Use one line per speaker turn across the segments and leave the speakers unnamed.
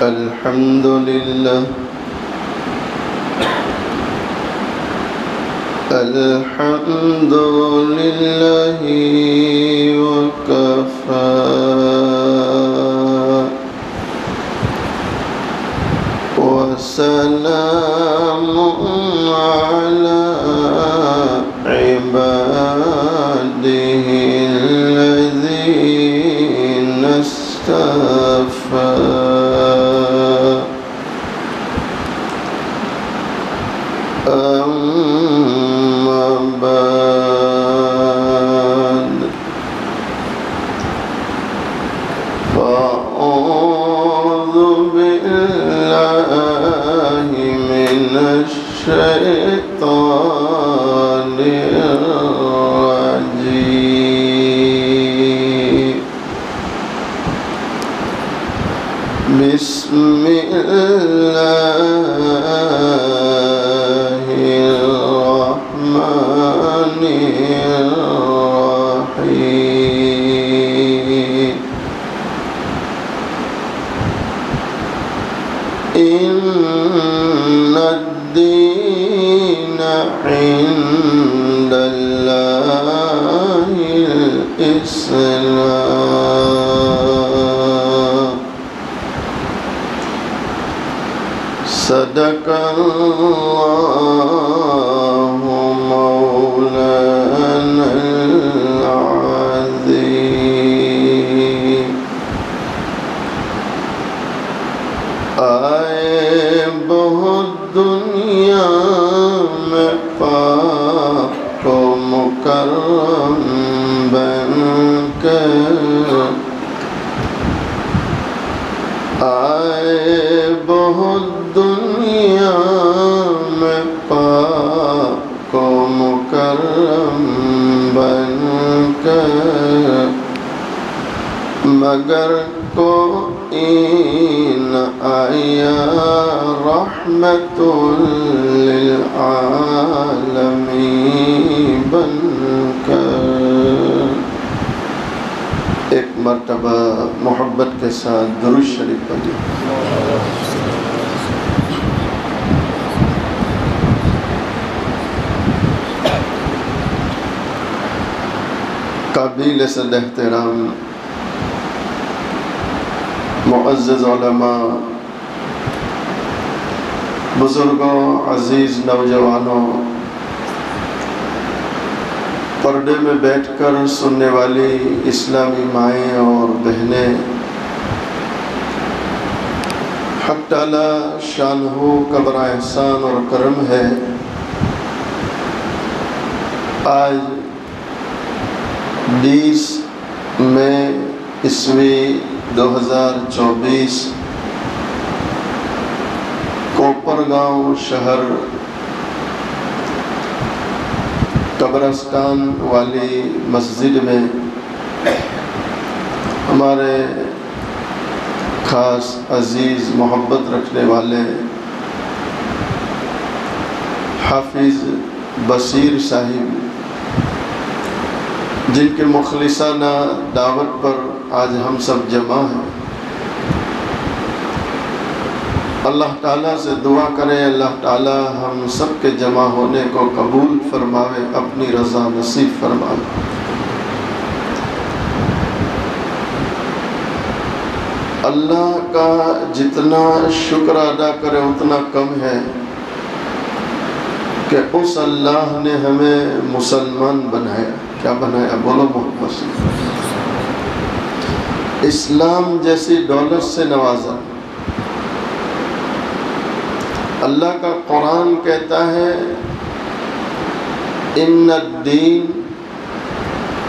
الحمد لله الحمد لله وكفى وسلام على عباده الذين اصطفى أما بعد فأعوذ بالله من الشيطان الرجيم بسم الله الرحمن الرحيم إن الدين عند الله الإسلام صدق الله مولانا العظيم آئے بہت دنیا میں پاک و مکرم بن کر آئے بہت دنیا میں پاک و مکرم بن کر مگر کوئی نہ آیا رحمت للعالمین بن کر۔ ایک مرتبہ محبت کے ساتھ درود شریف پڑھیں۔ قابل صد احترام معزز علماء، بزرگوں، عزیز نوجوانوں، پردے میں بیٹھ کر سننے والی اسلامی مائیں اور بہنیں، حق تعالی شانہ کا بڑا احسان اور کرم ہے، آج 20 مئی عیسوی 2024 کوپرگاؤں شہر قبرستان والی مسجد میں ہمارے خاص عزیز محبت رکھنے والے حافظ بصیر صاحب، جن کے مخلصانہ دعوت پر آج ہم سب جمع ہیں، اللہ تعالیٰ سے دعا کریں اللہ تعالیٰ ہم سب کے جمع ہونے کو قبول فرماوے، اپنی رضا نصیب فرمائے۔ اللہ کا جتنا شکر ادا کرے اتنا کم ہے کہ اس اللہ نے ہمیں مسلمان بنایا۔ کیا بنایا؟ بولو محمد سے، اسلام جیسی دولت سے نوازا۔ اللہ کا قرآن کہتا ہے ان الدین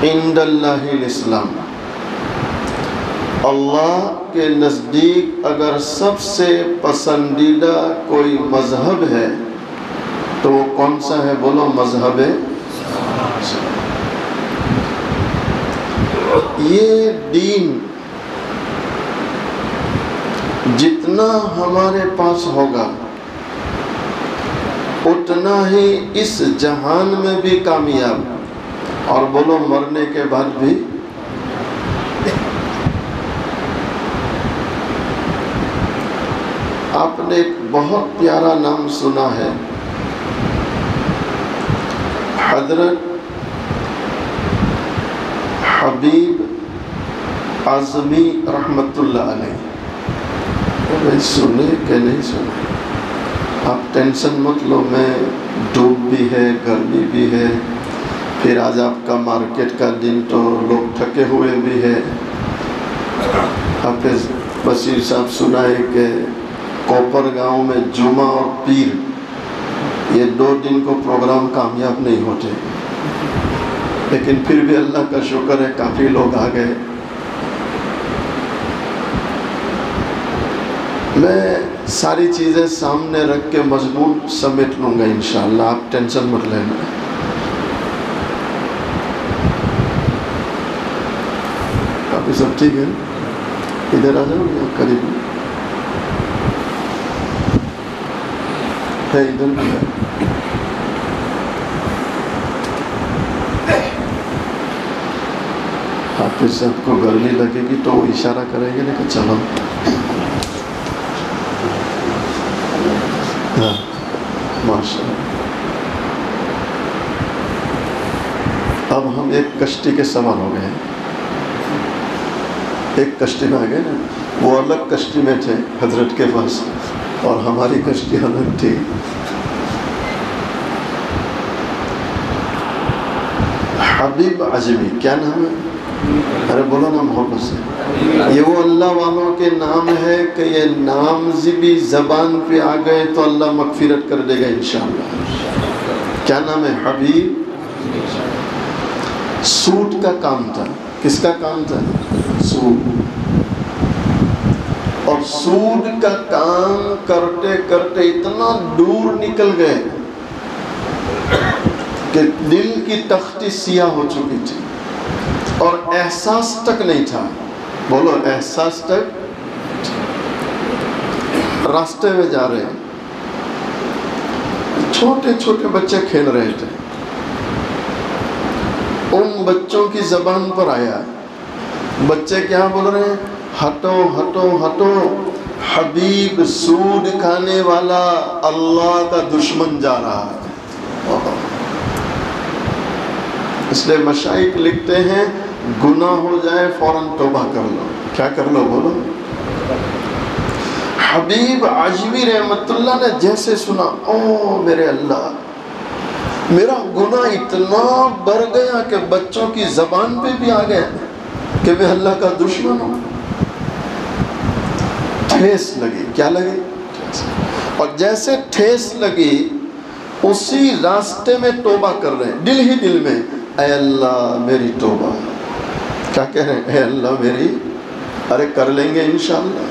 عند اللہ الاسلام، اللہ کے نزدیک اگر سب سے پسندیدہ کوئی مذہب ہے تو وہ کون سا ہے؟ بولو مذہب ہے۔ یہ دین جتنا ہمارے پاس ہوگا اتنا ہی اس جہان میں بھی کامیاب، اور بولو مرنے کے بعد بھی۔ آپ نے ایک بہت پیارا نام سنا ہے، حضرت حبیب اعظمی رحمت اللہ علیہ۔ بھائی سنے کہ نہیں سنے؟ آپ ٹینشن مت لو، میں دھوپ بھی ہے، گرمی بھی ہے، پھر آج آپ کا مارکیٹ کا دن تو لوگ تھکے ہوئے بھی ہے۔ حافظ بشیر صاحب سنائے کہ کوپر گاؤں میں جمعہ اور پیر یہ 2 دن کو پروگرام کامیاب نہیں ہوتے، لیکن پھر بھی اللہ کا شکر ہے کافی لوگ آ گئے۔ میں ساری چیزیں سامنے رکھ کے مضمون سمیٹ لوں گا انشاءاللہ، آپ ٹینشن مت لینا۔ کافی سب ٹھیک ہے؟ ادھر آ جاؤ یا قریب ہے؟ ادھر بھی ہے۔ حافظ صاحب کو گرمی لگے گی تو وہ اشارہ کریں گے کہ چلو۔ ہاں ماشاء اللہ۔ اب ہم ایک کشتی کے سوار ہو گئے ہیں، ایک کشتی میں آ گئے نا، وہ الگ کشتی میں تھے حضرت کے پاس اور ہماری کشتی الگ تھی۔ حبیب اعظمی کیا نام ہے؟ ارے بولو نا محبت سے۔ یہ وہ اللہ والوں کے نام ہے کہ یہ نام بھی زبان پہ آ گئے تو اللہ مغفرت کر دے گا انشاءاللہ۔ کیا نام ہے؟ حبیب۔ سوٹ کا کام تھا۔ کس کا کام تھا؟ سوٹ۔ اور سوٹ کا کام کرتے کرتے اتنا دور نکل گئے کہ دل کی تختی سیاہ ہو چکی تھی اور احساس تک نہیں تھا۔ بولو احساس تک۔ راستے میں جا رہے ہیں، چھوٹے چھوٹے بچے کھیل رہے تھے، ان بچوں کی زبان پر آیا، بچے کیا بول رہے ہیں؟ ہٹو ہٹو ہٹو، حبیب سود کھانے والا اللہ کا دشمن جا رہا ہے۔ اس لیے مشائخ لکھتے ہیں گناہ ہو جائے فوراً توبہ کر لو۔ کیا کر لو؟ بولو۔ حبیب اعظمی رحمت اللہ نے جیسے سنا، او میرے اللہ، میرا گناہ اتنا بڑھ گیا کہ بچوں کی زبان پہ بھی آ گیا کہ میں اللہ کا دشمن ہوں۔ ٹھیس لگی۔ کیا لگی؟ اور جیسے ٹھیس لگی اسی راستے میں توبہ کر رہے ہیں، دل ہی دل میں، اے اللہ میری توبہ۔ کیا کہہ رہے ہیں؟ اے اللہ میری، ارے کر لیں گے انشاءاللہ۔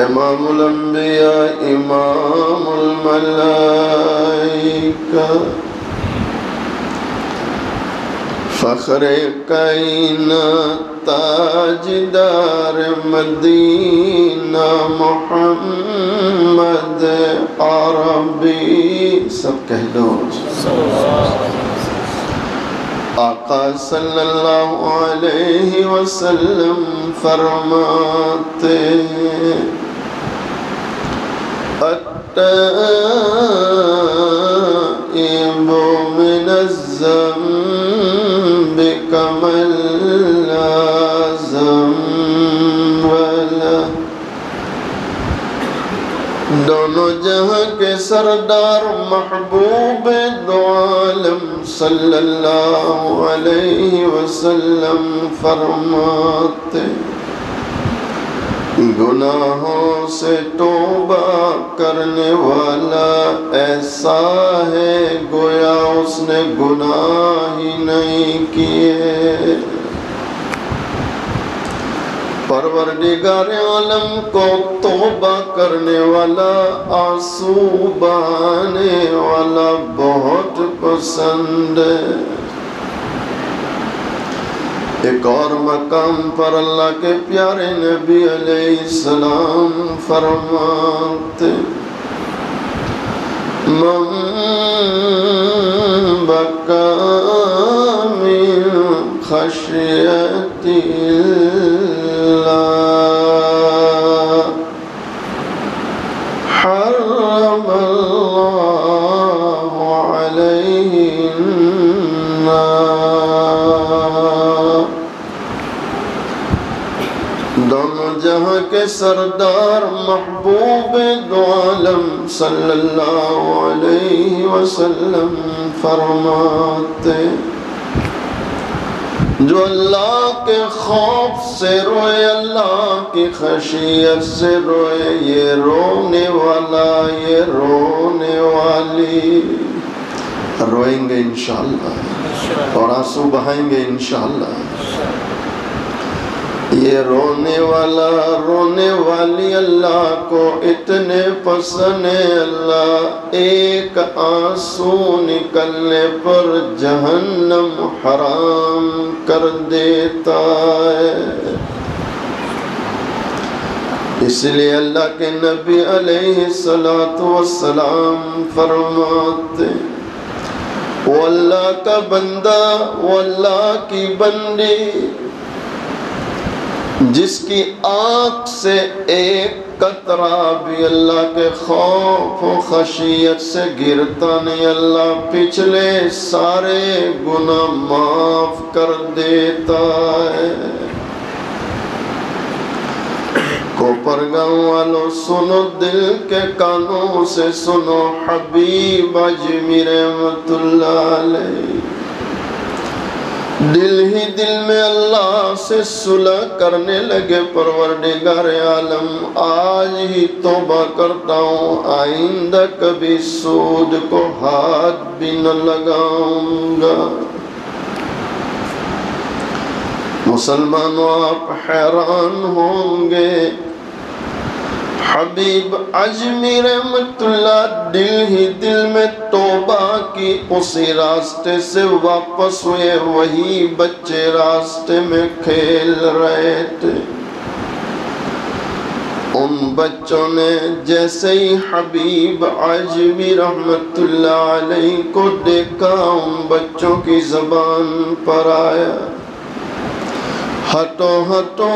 امام الانبیاء امام الملائکہ فخر کائنات تاجدار مدینہ محمد عربی، سب کہہ دو۔ آقا صلی اللہ علیہ وسلم فرماتے ہیں التائب من الذنب کمن لا ذنب له۔ دونوں جہاں کے سردار محبوب دو عالم صلی اللہ علیہ وسلم فرماتے گناہوں سے توبہ کرنے والا ایسا ہے گویا اس نے گناہ ہی نہیں کیے۔ پروردگار عالم کو توبہ کرنے والا، آنسو بہانے والا بہت پسند ہے۔ ایک اور مقام پر اللہ کے پیارے نبی علیہ السلام فرماتے من بکا من خشیت اللہ سردار محبوب دو عالم صلی اللہ علیہ وسلم فرماتے جو اللہ کے خوف سے روئے اللہ کی خشیت سے روئے یہ رونے والا یہ رونے والی روئیں گے انشاءاللہ اور آنسو بہائیں گے انشاءاللہ یہ رونے والا رونے والی اللہ کو اتنے پسند ہے اللہ ایک آنسو نکلنے پر جہنم حرام کر دیتا ہے اس لیے اللہ کے نبی علیہ السلام فرماتے وہ اللہ کا بندہ وہ اللہ کی بندی جس کی آنکھ سے ایک قطرہ بھی اللہ کے خوف و خشیت سے گرتا نہیں اللہ پچھلے سارے گناہ معاف کر دیتا ہے کوپرگاؤں والوں سنو دل کے کانوں سے سنو حبیب اجمی رحمت اللہ علیہ دل ہی دل میں اللہ سے صلح کرنے لگے پروردگار عالم آج ہی توبہ کرتا ہوں آئندہ کبھی سود کو ہاتھ بھی نہ لگاؤں گا مسلمانوں آپ حیران ہوں گے حبیب اجمی رحمت اللہ دل ہی دل میں توبہ کی اسی راستے سے واپس ہوئے وہی بچے راستے میں کھیل رہے تھے ان بچوں نے جیسے ہی حبیب اجمی رحمت اللہ علیہ کو دیکھا ان بچوں کی زبان پر آیا ہٹو ہٹو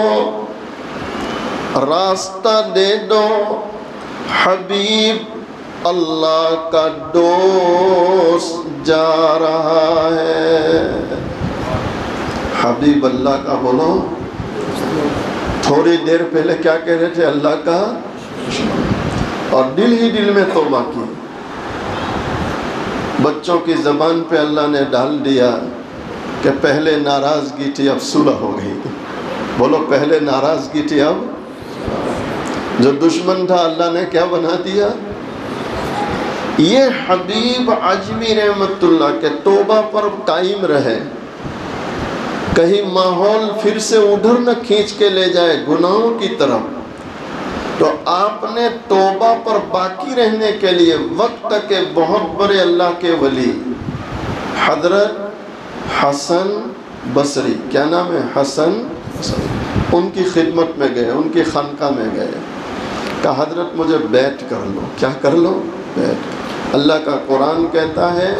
راستہ دے دو حبیب اللہ کا دوست جا رہا ہے حبیب اللہ کا بولو تھوڑی دیر پہلے کیا کہہ رہے تھے اللہ کا اور دل ہی دل میں توبہ کی بچوں کی زبان پہ اللہ نے ڈال دیا کہ پہلے ناراضگی تھی اب صلح ہو گئی بولو پہلے ناراضگی تھی اب جو دشمن تھا اللہ نے کیا بنا دیا یہ حبیب اجمی رحمت اللہ کے توبہ پر قائم رہے کہیں ماحول پھر سے ادھر نہ کھینچ کے لے جائے گناہوں کی طرف تو آپ نے توبہ پر باقی رہنے کے لیے وقت کے بہت بڑے اللہ کے ولی حضرت حسن بصری کیا نام ہے حسن ان کی خدمت میں گئے ان کی خانقاہ میں گئے کہا حضرت مجھے بیعت کر لو کیا کر لو بیعت اللہ کا قرآن کہتا ہے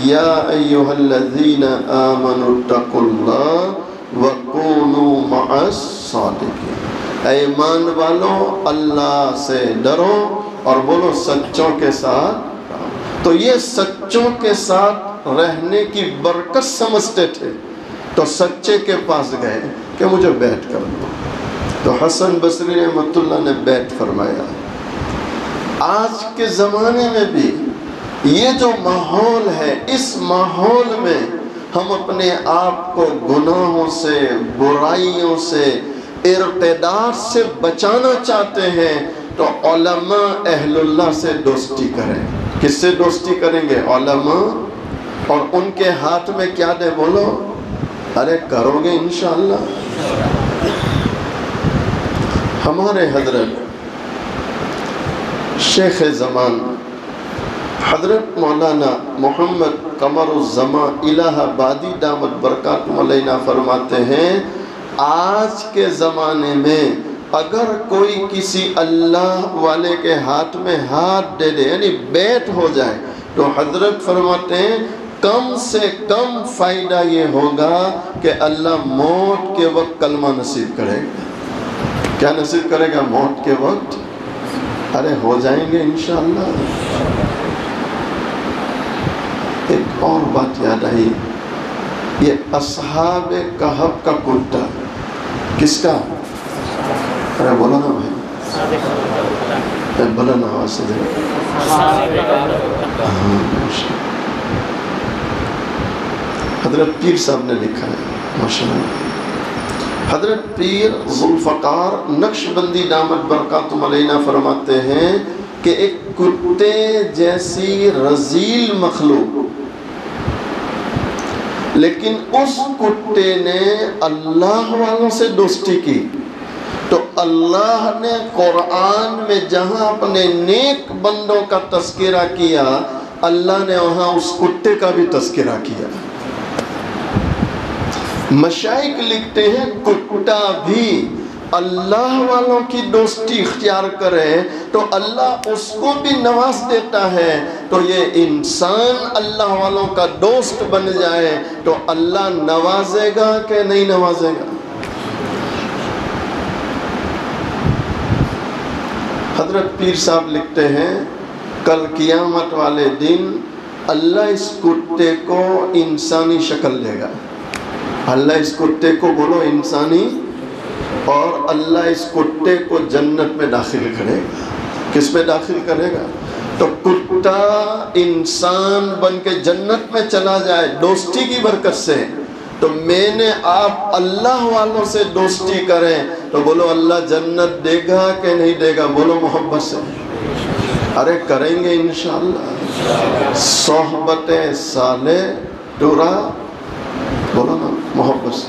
یا ایھا الذین آمنوا اتقوا اللہ وکونوا مع الصادقین اے ایمان والو اللہ سے ڈرو اور بولو سچوں کے ساتھ تو یہ سچوں کے ساتھ رہنے کی برکت سمجھتے تھے تو سچے کے پاس گئے کہ مجھے بیعت کر دو تو حسن بصری رحمت اللہ نے بیعت فرمایا آج کے زمانے میں بھی یہ جو ماحول ہے اس ماحول میں ہم اپنے آپ کو گناہوں سے برائیوں سے ارتداد سے بچانا چاہتے ہیں تو علماء اہل اللہ سے دوستی کریں کس سے دوستی کریں گے علماء اور ان کے ہاتھ میں کیا دے بولو ارے کرو گے انشاءاللہ ہمارے حضرت شیخ زمان حضرت مولانا محمد قمر الزمان الہ آبادی دامت برکاتہم علینا فرماتے ہیں آج کے زمانے میں اگر کوئی کسی اللہ والے کے ہاتھ میں ہاتھ دے دے یعنی بیعت ہو جائے تو حضرت فرماتے ہیں کم سے کم فائدہ یہ ہوگا کہ اللہ موت کے وقت کلمہ نصیب کرے گا کیا نصیب کرے گا موت کے وقت ارے ہو جائیں گے انشاءاللہ ایک اور بات یاد آئی یہ اصحاب کہف کا کرتا کس کا ارے بولو نا بھائی بلند آواز سے دے. حضرت پیر صاحب نے لکھا ہے ماشاءاللہ. حضرت پیر ذوالفقار نقشبندی دامت برکاتہم علینا فرماتے ہیں کہ ایک کتے جیسی رذیل مخلوق، لیکن اس کتے نے اللہ والوں سے دوستی کی، تو اللہ نے قرآن میں جہاں اپنے نیک بندوں کا تذکرہ کیا، اللہ نے وہاں اس کتے کا بھی تذکرہ کیا. مشائخ لکھتے ہیں کتا بھی اللہ والوں کی دوستی اختیار کرے تو اللہ اس کو بھی نواز دیتا ہے. تو یہ انسان اللہ والوں کا دوست بن جائے تو اللہ نوازے گا کہ نہیں نوازے گا؟ حضرت پیر صاحب لکھتے ہیں کل قیامت والے دن اللہ اس کتے کو انسانی شکل دے گا. اللہ اس کتے کو بولو انسانی، اور اللہ اس کتے کو جنت میں داخل کرے گا. کس میں داخل کرے گا؟ تو کتا انسان بن کے جنت میں چلا جائے دوستی کی برکت سے. تو میں نے آپ اللہ والوں سے دوستی کریں تو بولو اللہ جنت دے گا کہ نہیں دے گا؟ بولو محبت سے. ارے کریں گے انشاءاللہ. صحبت صالح ٹورا، بولو نا محبت سے.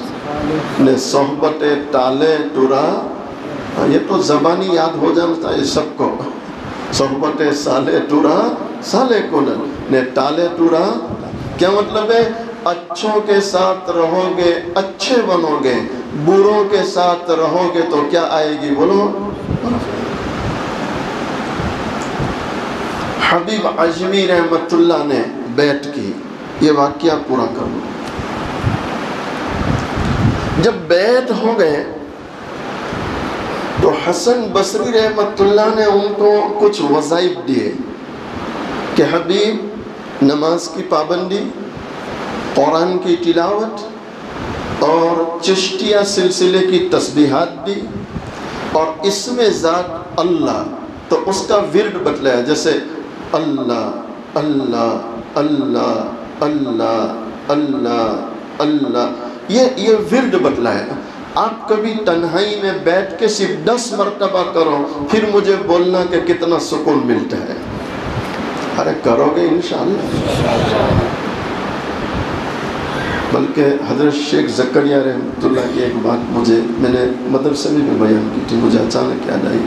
نے صحبت تالے ٹورا، یہ تو زبانی یاد ہو جاتا ہے سب کو. صحبت صالح ٹورا صالح کو نے ٹالے ٹورا. کیا مطلب ہے؟ اچھوں کے ساتھ رہو گے اچھے بنو گے، بروں کے ساتھ رہو گے تو کیا آئے گی؟ بولو. حبیب عجمی رحمت اللہ نے بیعت کی، یہ واقعہ پورا کر لو. جب بیعت ہو گئے تو حسن بصری رحمت اللہ نے ان کو کچھ وظائف دیے کہ حبیب نماز کی پابندی، قرآن کی تلاوت اور چشتیہ سلسلے کی تسبیحات دی، اور اسم ذات اللہ تو اس کا ورد بتلایا، جیسے اللہ اللہ اللہ اللہ اللہ اللہ، یہ ورد بتلایا. آپ کبھی تنہائی میں بیٹھ کے صرف 10 مرتبہ کرو، پھر مجھے بولنا کہ کتنا سکون ملتا ہے. ارے کرو گے انشاءاللہ. بلکہ حضرت شیخ زکریا رحمۃ اللہ کی ایک بات میں نے مدرسے میں بھی بیان کی تھی، مجھے اچانک یاد آئی.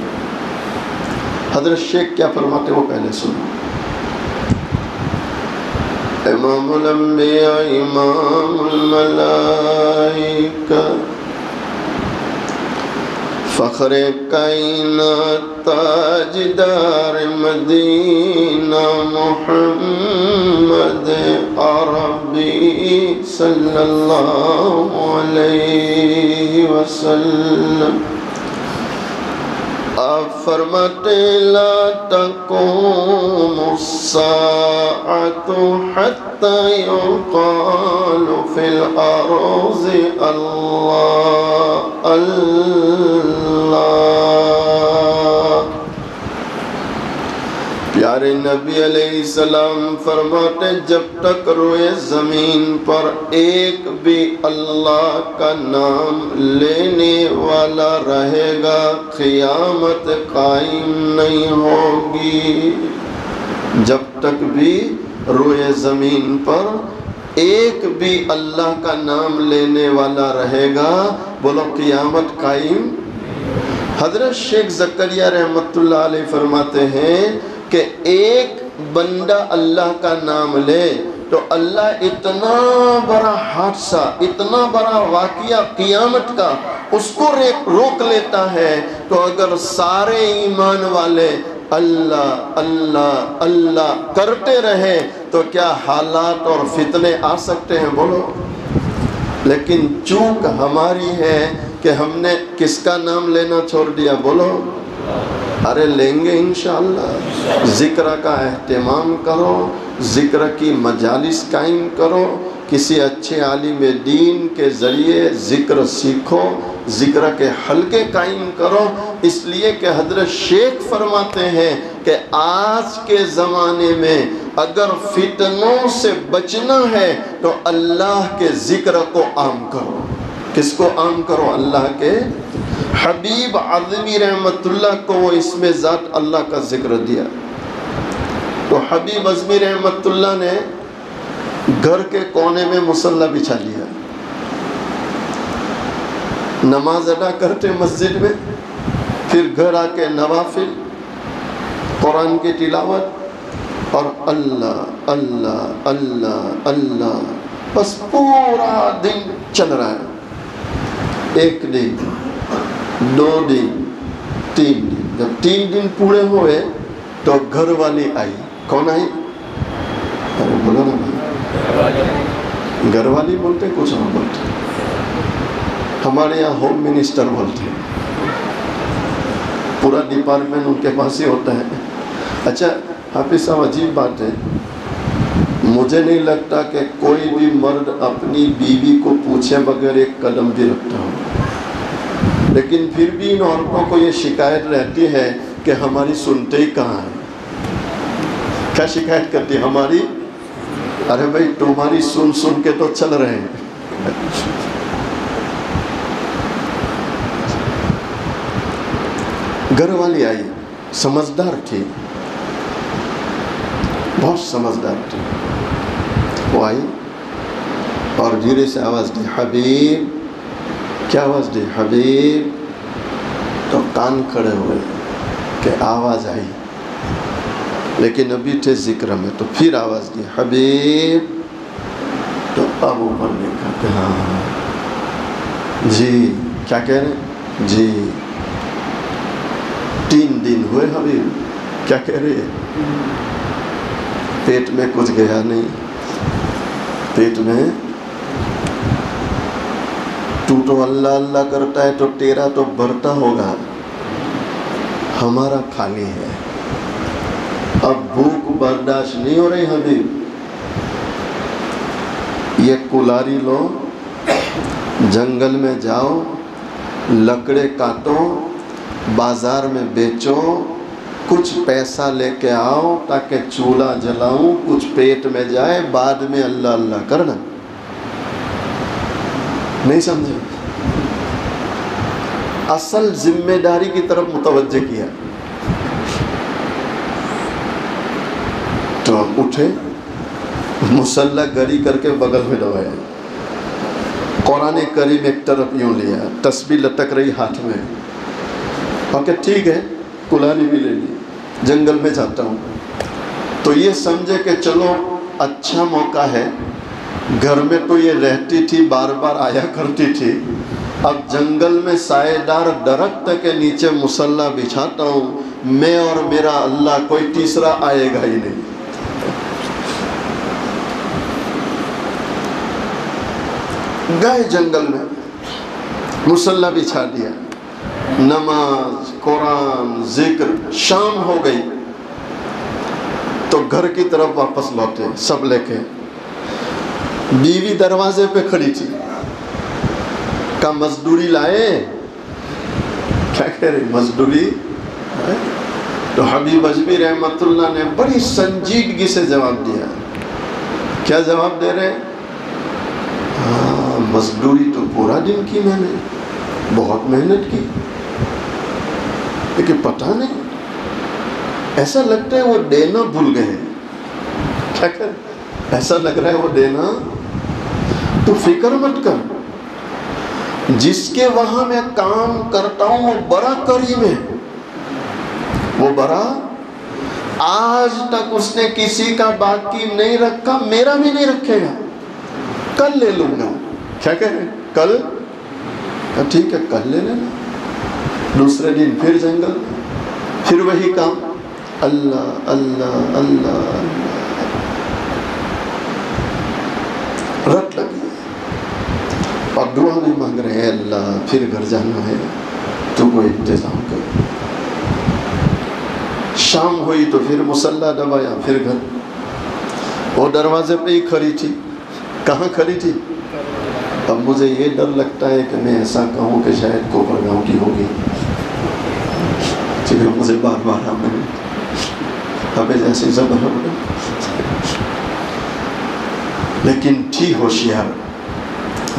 حضرت شیخ کیا فرماتے وہ پہلے سنو. امام الانبیاء امام الملائکہ فخر کائنات تاجدار مدینہ محمد عربی صلی اللہ علیہ وسلم. آپ فرماتے لا تقوم الساعة حتى يقال في الأرض اللہ اللہ. پیارے نبی علیہ السلام فرماتے جب تک روئے زمین پر ایک بھی اللہ کا نام لینے والا رہے گا قیامت قائم نہیں ہوگی. جب تک بھی روئے زمین پر ایک بھی اللہ کا نام لینے والا رہے گا، بولو قیامت قائم. حضرت شیخ زکریا رحمت اللہ علیہ فرماتے ہیں کہ ایک بندہ اللہ کا نام لے تو اللہ اتنا بڑا حادثہ، اتنا بڑا واقعہ قیامت کا اس کو روک لیتا ہے. تو اگر سارے ایمان والے اللہ اللہ اللہ کرتے رہے تو کیا حالات اور فتنے آ سکتے ہیں؟ بولو. لیکن چوک ہماری ہے کہ ہم نے کس کا نام لینا چھوڑ دیا؟ بولو. ارے لیں گے انشاءاللہ. ذکر کا اہتمام کرو، ذکر کی مجالس قائم کرو، کسی اچھے عالم دین کے ذریعے ذکر سیکھو، ذکر کے حلقے قائم کرو، اس لیے کہ حضرت شیخ فرماتے ہیں کہ آج کے زمانے میں اگر فتنوں سے بچنا ہے تو اللہ کے ذکر کو عام کرو۔ کس کو عام کرو؟ اللہ کے حبیب عظمی رحمت اللہ کو وہ اس میں ذات اللہ کا ذکر دیا۔ تو حبیب عظمی رحمت اللہ نے گھر کے کونے میں مصلی بچھا لیا، نماز ادا کرتے مسجد میں، پھر گھر آ کے نوافل، قرآن کی تلاوت اور اللہ اللہ اللہ اللہ، بس پورا دن چل رہا ہے۔ ایک دن، 2 دن، 3 دن، جب 3 دن پورے ہوئے تو گھر والی آئی۔ کون آئی؟ ارے بولو نا بھائی، گھر والی بولتے کچھ اور بولتے، ہمارے یہاں ہوم منسٹر بولتے، پورا ڈپارٹمنٹ ان کے پاس ہی ہوتا ہے۔ اچھا حافظ صاحب، عجیب بات ہے، مجھے نہیں لگتا کہ کوئی بھی مرد اپنی بیوی کو پوچھے بغیر ایک قدم بھی رکھتا ہو، لیکن پھر بھی ان عورتوں کو یہ شکایت رہتی ہے کہ ہماری سنتے ہی کہاں ہے۔ کیا شکایت کرتی ہے ہماری؟ ارے بھائی تمہاری سن سن کے تو چل رہے ہیں۔ گھر والی آئی، سمجھدار تھی، بہت سمجھدار تھی۔ وہ آئی اور دھیرے سے آواز دی، حبیب۔ کیا آواز دی؟ حبیب۔ تو کان کھڑے ہوئے کہ آواز آئی، لیکن ابھی تھے ذکر میں، تو پھر آواز دی، حبیب۔ تو اب اوپر دیکھا کہ ہاں جی، کیا کہہ رہے ہیں؟ جی 3 دن ہوئے حبیب۔ کیا کہہ رہے ہیں؟ پیٹ میں کچھ گیا نہیں، پیٹ میں تو اللہ اللہ کرتا ہے تو تیرا تو بھرتا ہوگا، ہمارا خالی ہے۔ اب بھوک برداشت نہیں ہو رہی حبیب، یہ کلاری لو، جنگل میں جاؤ، لکڑے کاٹو، بازار میں بیچو، کچھ پیسہ لے کے آؤ تاکہ چولہا جلاؤں، کچھ پیٹ میں جائے، بعد میں اللہ اللہ کرنا۔ نہیں سمجھے؟ اصل ذمہ داری کی طرف متوجہ کیا۔ تو اٹھے، مصلی گری کر کے بغل میں دبایا، قرآن کریم ایک طرف یوں لیا، تسبیح لٹک رہی ہاتھ میں، اور کہ ٹھیک ہے کلاری بھی لے لی، جنگل میں جاتا ہوں۔ تو یہ سمجھے کہ چلو اچھا موقع ہے، گھر میں تو یہ رہتی تھی، بار بار آیا کرتی تھی، اب جنگل میں سائے دار درخت کے نیچے مصلی بچھاتا ہوں، میں اور میرا اللہ، کوئی تیسرا آئے گا ہی نہیں۔ گئے جنگل میں، مصلی بچھا دیا، نماز، قرآن، ذکر، شام ہو گئی تو گھر کی طرف واپس لوٹے سب لے کے۔ بیوی دروازے پہ کھڑی تھی، کہا مزدوری لائے؟ کیا کہہ رہی؟ مزدوری؟ تو حبیب عظمی رحمت اللہ نے بڑی سنجیدگی سے جواب دیا۔ کیا جواب دے رہے؟ ہاں مزدوری تو پورا دن کی میں نے، بہت محنت کی، لیکن پتہ نہیں، ایسا لگتا ہے وہ دینا بھول گئے۔ کیا کر؟ ایسا لگ رہا ہے وہ دینا۔ تو فکر مت کر، جس کے وہاں میں کام کرتا ہوں وہ بڑا کریم ہے، وہ بڑا، آج تک اس نے کسی کا باقی نہیں رکھا، میرا بھی نہیں رکھے گا، کل لے لوں گا۔ کیا کہہ رہے؟ کل؟ ٹھیک ہے کل لے لینا۔ دوسرے دن پھر جنگل، پھر وہی کام، اللہ اللہ اللہ اللہ، رٹ لگی اور دعا بھی مانگ رہے ہیں، اللہ پھر گھر جانا ہے تو کوئی انتظام کر۔ شام ہوئی تو پھر مصلی دبایا، پھر گھر، وہ دروازے پہ ہی کھڑی تھی، کہاں کھڑی تھی؟ اب مجھے یہ ڈر لگتا ہے کہ میں ایسا کہوں کہ شاید کوپر گاؤں کی ہوگی، چونکہ مجھے بار بار ہمیں جیسی زبر، لیکن تھی ہوشیار،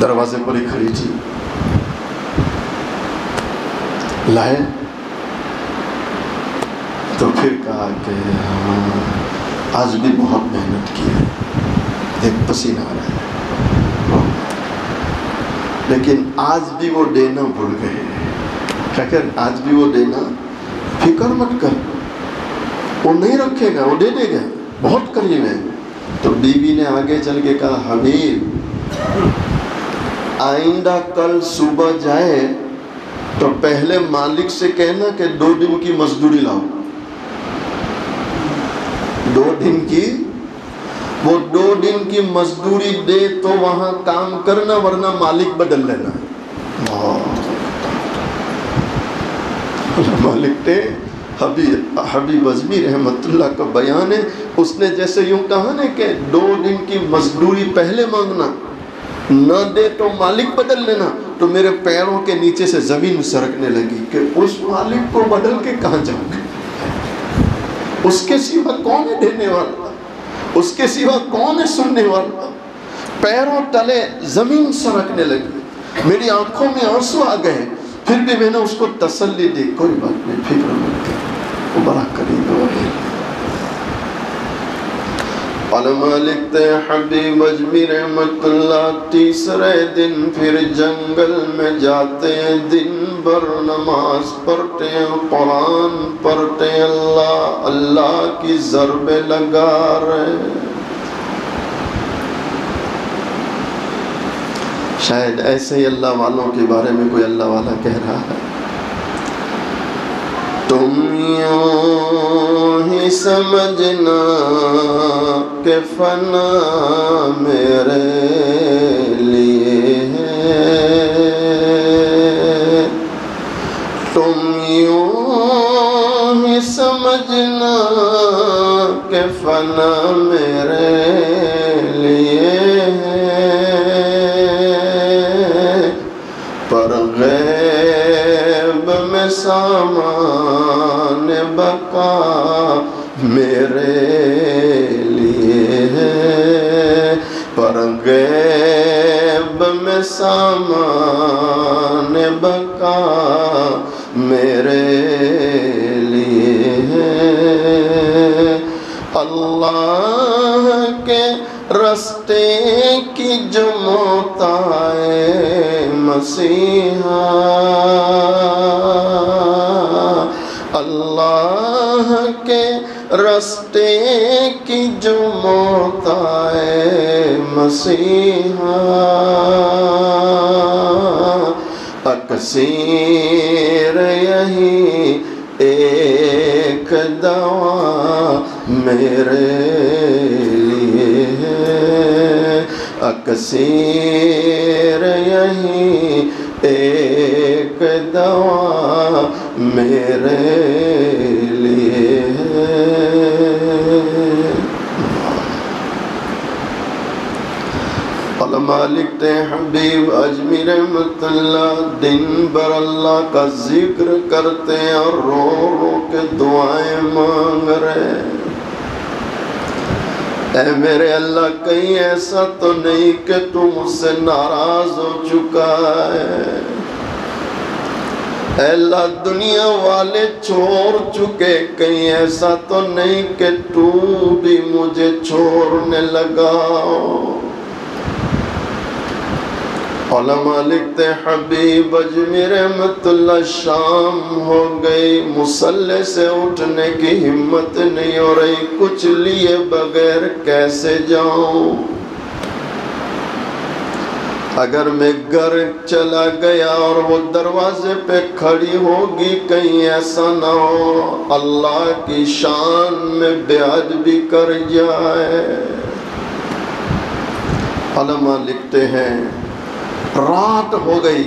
دروازے پر ہی کھڑی تھی۔ لائے تو پھر کہا کہ آج بھی بہت محنت کی ہے، ایک پسینہ آ رہا ہے، لیکن آج بھی وہ دینا بھول گئے۔ کیا کہ آج بھی وہ دینا، فکر مت کر، وہ نہیں رکھے گا، وہ دے دے گا، بہت قریب ہے۔ تو بیوی نے آگے چل کے کہا حبیب آئندہ کل صبح جائے تو پہلے مالک سے کہنا کہ 2 دن کی مزدوری لاؤ، 2 دن کی، وہ 2 دن کی مزدوری دے تو وہاں کام کرنا، ورنہ مالک بدل لینا۔ مالک نے حبیب اعظمی رحمت اللہ کا بیان ہے، اس نے جیسے یوں کہا نا کہ 2 دن کی مزدوری پہلے مانگنا، نہ دے تو مالک بدل لینا، تو میرے پیروں کے نیچے سے زمین سرکنے لگی کہ اس مالک کو بدل کے کہاں جاؤں گا؟ اس کے سوا کون ہے دینے والا؟ اس کے سوا کون ہے سننے والا؟ پیروں تلے زمین سرکنے لگی، میری آنکھوں میں آنسو آ گئے، پھر بھی میں نے اس کو تسلی دی، کوئی بات نہیں، فکر مت کر، وہ بڑا قریب ہے۔ علماء لکھتے ہیں حبیب اعظمی رحمت اللہ تیسرے دن پھر جنگل میں جاتے ہیں، دن بھر نماز پڑھتے ہیں، قرآن پڑھتے ہیں، اللہ کی ضربیں لگا رہے۔ شاید ایسے ہی اللہ والوں کے بارے میں کوئی اللہ والا کہہ رہا ہے، تم یوں ہی سمجھنا کہ فنا میرے لیے ہے، تم یوں ہی سمجھنا کہ فنا میرے لیے ہے، پر غیب میں سامان بقا میرے لیے ہے، پر غیب میں سامان بقا میرے لیے ہے۔ اللہ کے رستے کی جو موت آئے مسیحا، اللہ کے رستے کی جو موت آئے مسیحا، اکثیر یہی ایک دوا میرے لیے ہے، اکثیر یہی ایک دوا میرے لیے ہے۔ علماء لکھتے ہیں حبیب اعظمی رحمت اللہ دن بھر اللہ کا ذکر کرتے ہیں اور رو رو کے دعائیں مانگ رہے، اے میرے اللہ کہیں ایسا تو نہیں کہ تو مجھ سے ناراض ہو چکا ہے، اے اللہ دنیا والے چھوڑ چکے، کہیں ایسا تو نہیں کہ تو بھی مجھے چھوڑنے لگا۔ علماء لکھتے حبیب اعظمی رحمت اللہ شام ہو گئی، مصلی سے اٹھنے کی ہمت نہیں ہو رہی، کچھ لیے بغیر کیسے جاؤں؟ اگر میں گھر چلا گیا اور وہ دروازے پہ کھڑی ہوگی کہیں ایسا نہ ہو اللہ کی شان میں بے ادبی کر جائے۔ علماء لکھتے ہیں رات ہو گئی،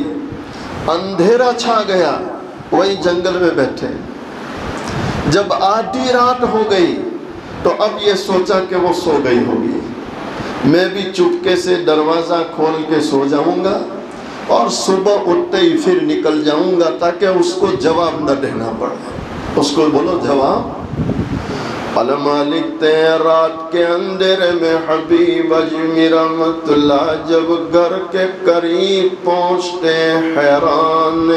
اندھیرا چھا گیا، وہی جنگل میں بیٹھے، جب آدھی رات ہو گئی تو اب یہ سوچا کہ وہ سو گئی ہوگی، میں بھی چپکے سے دروازہ کھول کے سو جاؤں گا اور صبح اٹھتے ہی پھر نکل جاؤں گا تاکہ اس کو جواب نہ دینا پڑے. اس کو بولو جواب. علماء لکھتے ہیں رات کے اندھیرے میں حبیب اجمی رحمت اللہ جب گھر کے قریب پہنچتے حیران.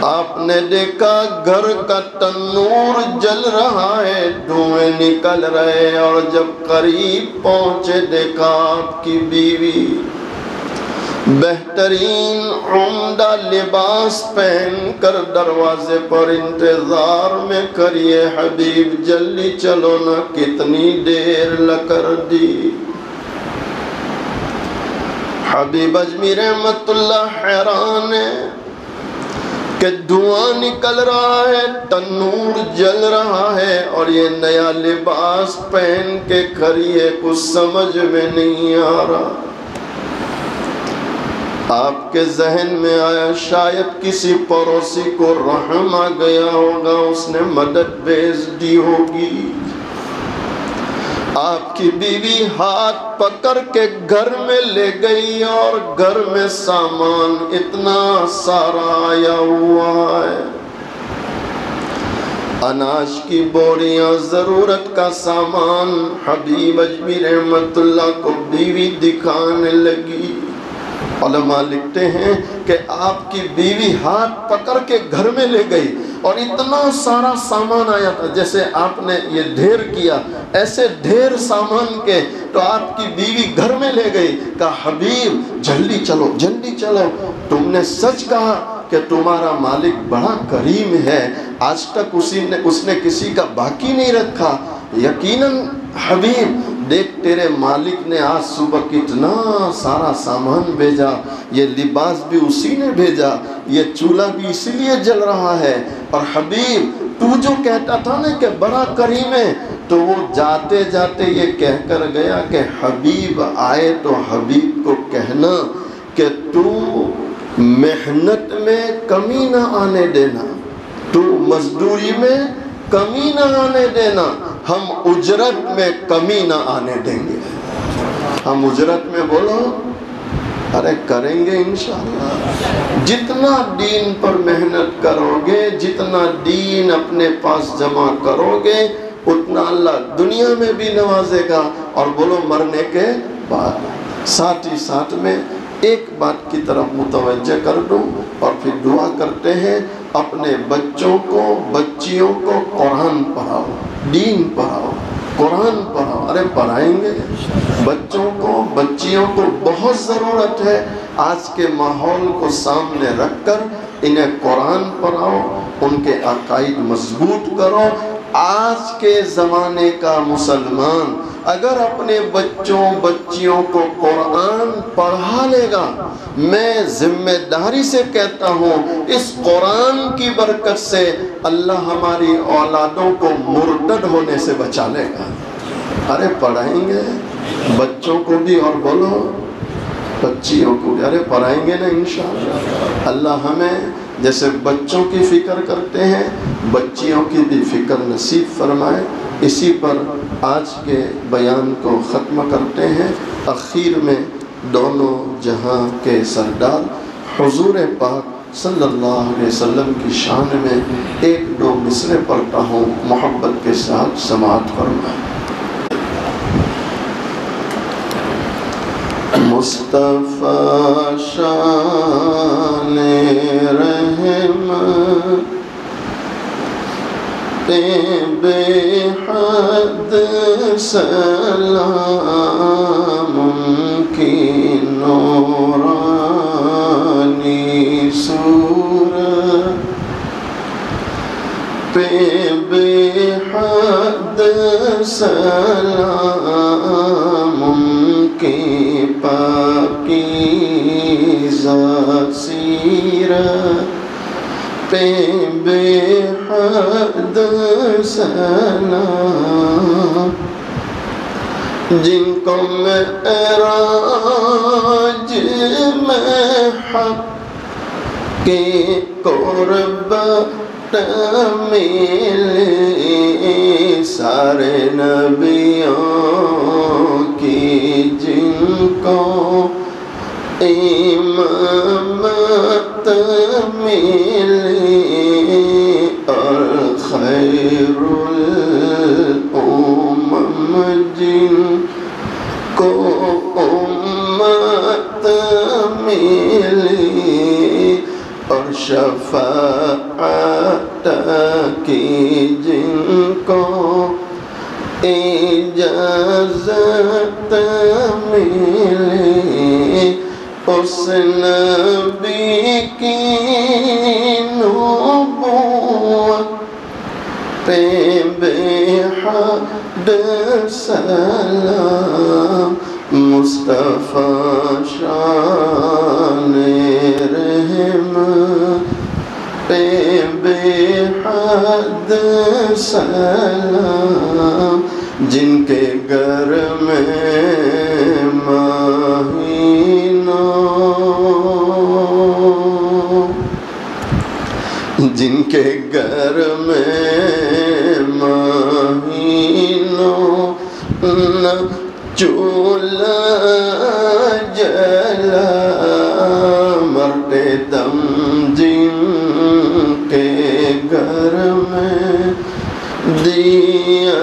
آپ نے دیکھا گھر کا تنور جل رہا ہے، دھوئیں نکل رہے، اور جب قریب پہنچے دیکھا آپ کی بیوی بہترین عمدہ لباس پہن کر دروازے پر انتظار میں کریے حبیب جلدی چلو نا کتنی دیر لکر دی. حبیب اجمی رحمت اللہ حیران ہے کہ دھواں نکل رہا ہے، تنور جل رہا ہے، اور یہ نیا لباس پہن کے کھڑی ہے، کچھ سمجھ میں نہیں آ رہا. آپ کے ذہن میں آیا شاید کسی پڑوسی کو رحم آ گیا ہوگا، اس نے مدد بھیج دی ہوگی. آپ کی بیوی ہاتھ پکڑ کے گھر میں لے گئی اور گھر میں سامان اتنا سارا آیا ہوا ہے. اناج کی بوریاں، ضرورت کا سامان. حبیب اجمی رحمت اللہ کو بیوی دکھانے لگی. علماء لکھتے ہیں کہ آپ کی بیوی ہاتھ پکڑ کے گھر میں لے گئی اور اتنا سارا سامان آیا تھا، جیسے آپ نے یہ ڈھیر کیا ایسے ڈھیر سامان کے، تو آپ کی بیوی گھر میں لے گئی. کہا حبیب جلدی چلو جلدی چلو، تم نے سچ کہا کہ تمہارا مالک بڑا کریم ہے، آج تک اس نے کسی کا باقی نہیں رکھا. یقیناً حبیب دیکھ تیرے مالک نے آج صبح کتنا سارا سامان بھیجا، یہ لباس بھی اسی نے بھیجا، یہ چولہا بھی اسی لیے جل رہا ہے. اور حبیب تو جو کہتا تھا نا کہ بڑا کریم ہے، تو وہ جاتے جاتے یہ کہہ کر گیا کہ حبیب آئے تو حبیب کو کہنا کہ تو محنت میں کمی نہ آنے دینا، تو مزدوری میں کمی نہ آنے دینا، ہم اجرت میں کمی نہ آنے دیں گے. ہم اجرت میں بولو ارے کریں گے انشاءاللہ. جتنا دین پر محنت کرو گے، جتنا دین اپنے پاس جمع کرو گے، اتنا اللہ دنیا میں بھی نوازے گا اور بولو مرنے کے بعد. ساتھ ہی ساتھ میں ایک بات کی طرف متوجہ کر دوں اور پھر دعا کرتے ہیں. اپنے بچوں کو بچیوں کو قرآن پڑھاؤ، دین پڑھاؤ، قرآن پڑھاؤ. ارے پڑھائیں گے بچوں کو بچیوں کو بہت ضرورت ہے. آج کے ماحول کو سامنے رکھ کر انہیں قرآن پڑھاؤ، ان کے عقائد مضبوط کرو. آج کے زمانے کا مسلمان اگر اپنے بچوں بچیوں کو قرآن پڑھا لے گا، میں ذمہ داری سے کہتا ہوں اس قرآن کی برکت سے اللہ ہماری اولادوں کو مرتد ہونے سے بچا لے گا. ارے پڑھائیں گے بچوں کو بھی اور بولو بچیوں کو بھی. ارے پڑھائیں گے نا انشاءاللہ. اللہ ہمیں جیسے بچوں کی فکر کرتے ہیں بچیوں کی بھی فکر نصیب فرمائے. اسی پر آج کے بیان کو ختم کرتے ہیں. اخیر میں دونوں جہاں کے سردار حضور پاک صلی اللہ علیہ وسلم کی شان میں ایک دو مصرع پڑھتا ہوں، محبت کے ساتھ سماعت فرمائیں. مصطفیٰ شان رحمت بے حد سلام کی نورانی صورت پہ بے حد سلام کی پاکیزہ سیرت پہ بے حد سلام، جن کو معراج میں حق کی قربت ملی، سارے نبیوں امامت ملی اور خیر الامم جن کو امت ملی اور شفاعت کی جن کو اجازت ملی اس نبی کی نبوت پہ بے حد سلام مصطفیٰ شان رحمت پہ بے حد سلام جن کے گھر میں جن کے گھر میں مہینوں نہ چولہا جلا مرتے دم جن کے گھر میں دیا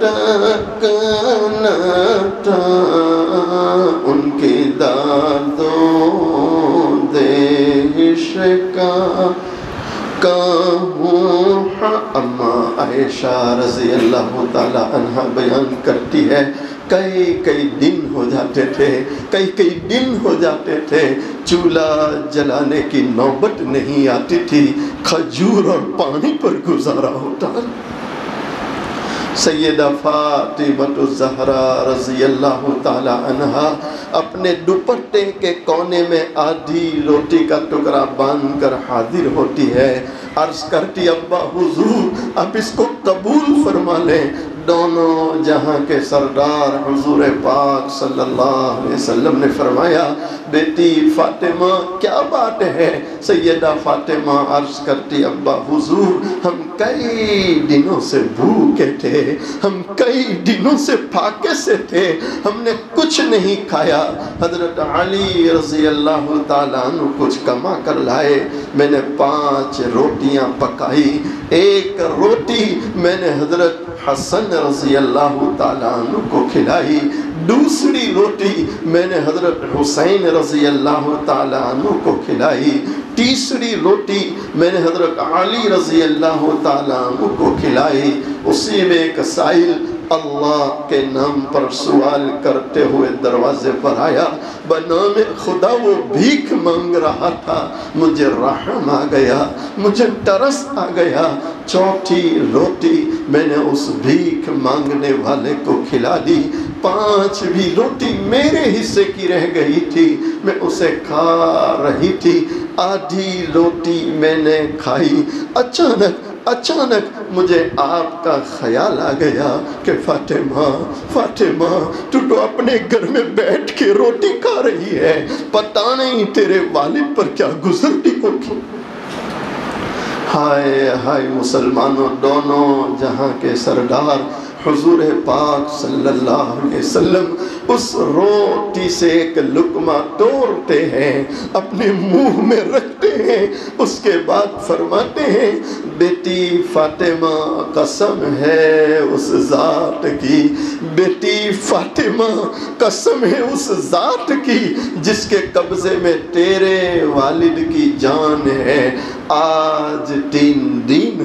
ٹکنا تھا ان کی دادوں دیش کا اما عائشہ رضی اللہ تعالی عنہ بیان کرتی ہے کئی دن ہو جاتے تھے چولہا جلانے کی نوبت نہیں آتی تھی کھجور اور پانی پر گزارا ہوتا سیدہ فاطمہ الزہرا رضی اللہ تعالی عنہا اپنے دوپٹے کے کونے میں آدھی روٹی کا ٹکڑا باندھ کر حاضر ہوتی ہے عرض کرتی ابا حضور آپ اس کو قبول فرما لیں دونوں جہاں کے سردار حضور پاک صلی اللہ علیہ وسلم نے فرمایا بیٹی فاطمہ کیا بات ہے سیدہ فاطمہ عرض کرتی ابا حضور ہم کئی دنوں سے بھوکے تھے ہم کئی دنوں سے پھاکے سے تھے ہم نے کچھ نہیں کھایا حضرت علی رضی اللہ تعالیٰ عنہ کچھ کما کر لائے میں نے 5 روٹیاں پکائی ایک روٹی میں نے حضرت حسن رضی اللہ تعالیٰ عنہ کو کھلائی دوسری روٹی میں نے حضرت حسین رضی اللہ تعالیٰ عنہ کو کھلائی تیسری روٹی میں نے حضرت علی رضی اللہ تعالیٰ عنہ کو کھلائی اسی میں ایک سائل اللہ کے نام پر سوال کرتے ہوئے دروازے پر آیا بنام خدا وہ بھیک مانگ رہا تھا مجھے رحم آ گیا مجھے ترس آ گیا چوتھی روٹی میں نے اس بھیک مانگنے والے کو کھلا دی 5 بھی روٹی میرے حصے کی رہ گئی تھی میں اسے کھا رہی تھی آدھی روٹی میں نے کھائی اچانک مجھے آپ کا خیال آ گیا کہ فاطمہ تو اپنے گھر میں بیٹھ کے روٹی کھا رہی ہے پتہ نہیں تیرے والد پر کیا گزرتی ہوگی ہائے مسلمانوں دونوں جہاں کے سردار حضور پاک صلی اللہ علیہ وسلم اس روٹی سے ایک لقمہ توڑتے ہیں اپنے منہ میں رکھتے ہیں اس کے بعد فرماتے ہیں بیٹی فاطمہ قسم ہے اس ذات کی بیٹی فاطمہ قسم ہے اس ذات کی جس کے قبضے میں تیرے والد کی جان ہے آج 3 دن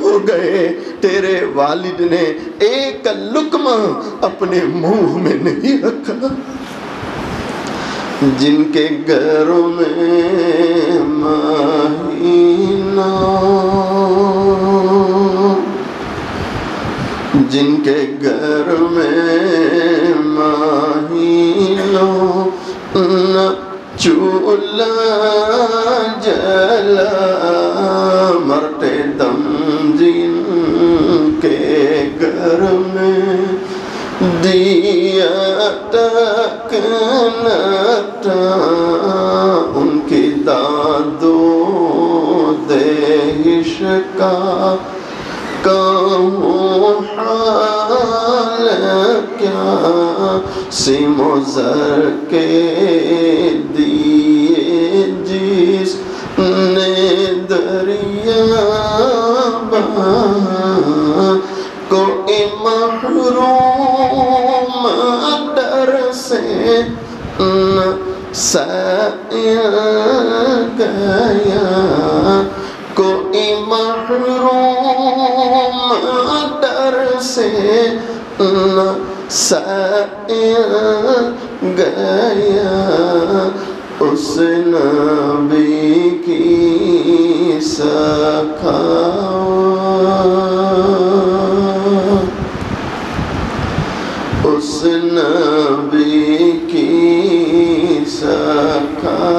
ہو گئے تیرے والد نے ایک لقمہ اپنے منہ میں نہیں رکھا جن کے گھروں میں مہینہ جن کے گھر میں مہینوں نہ چولہا جلا مرتے دم جن کے گھر میں دیا ٹکنا تھا ان کی دادوں دیش کا کہوں حال کیا سیم و زر کے دیے جس نے دریا کوئی محروم در سے نہ سائل گیا، کوئی محروم در سے نہ سائل گیا، اس نبی کی سخاوت، اس نبی کی سخاوت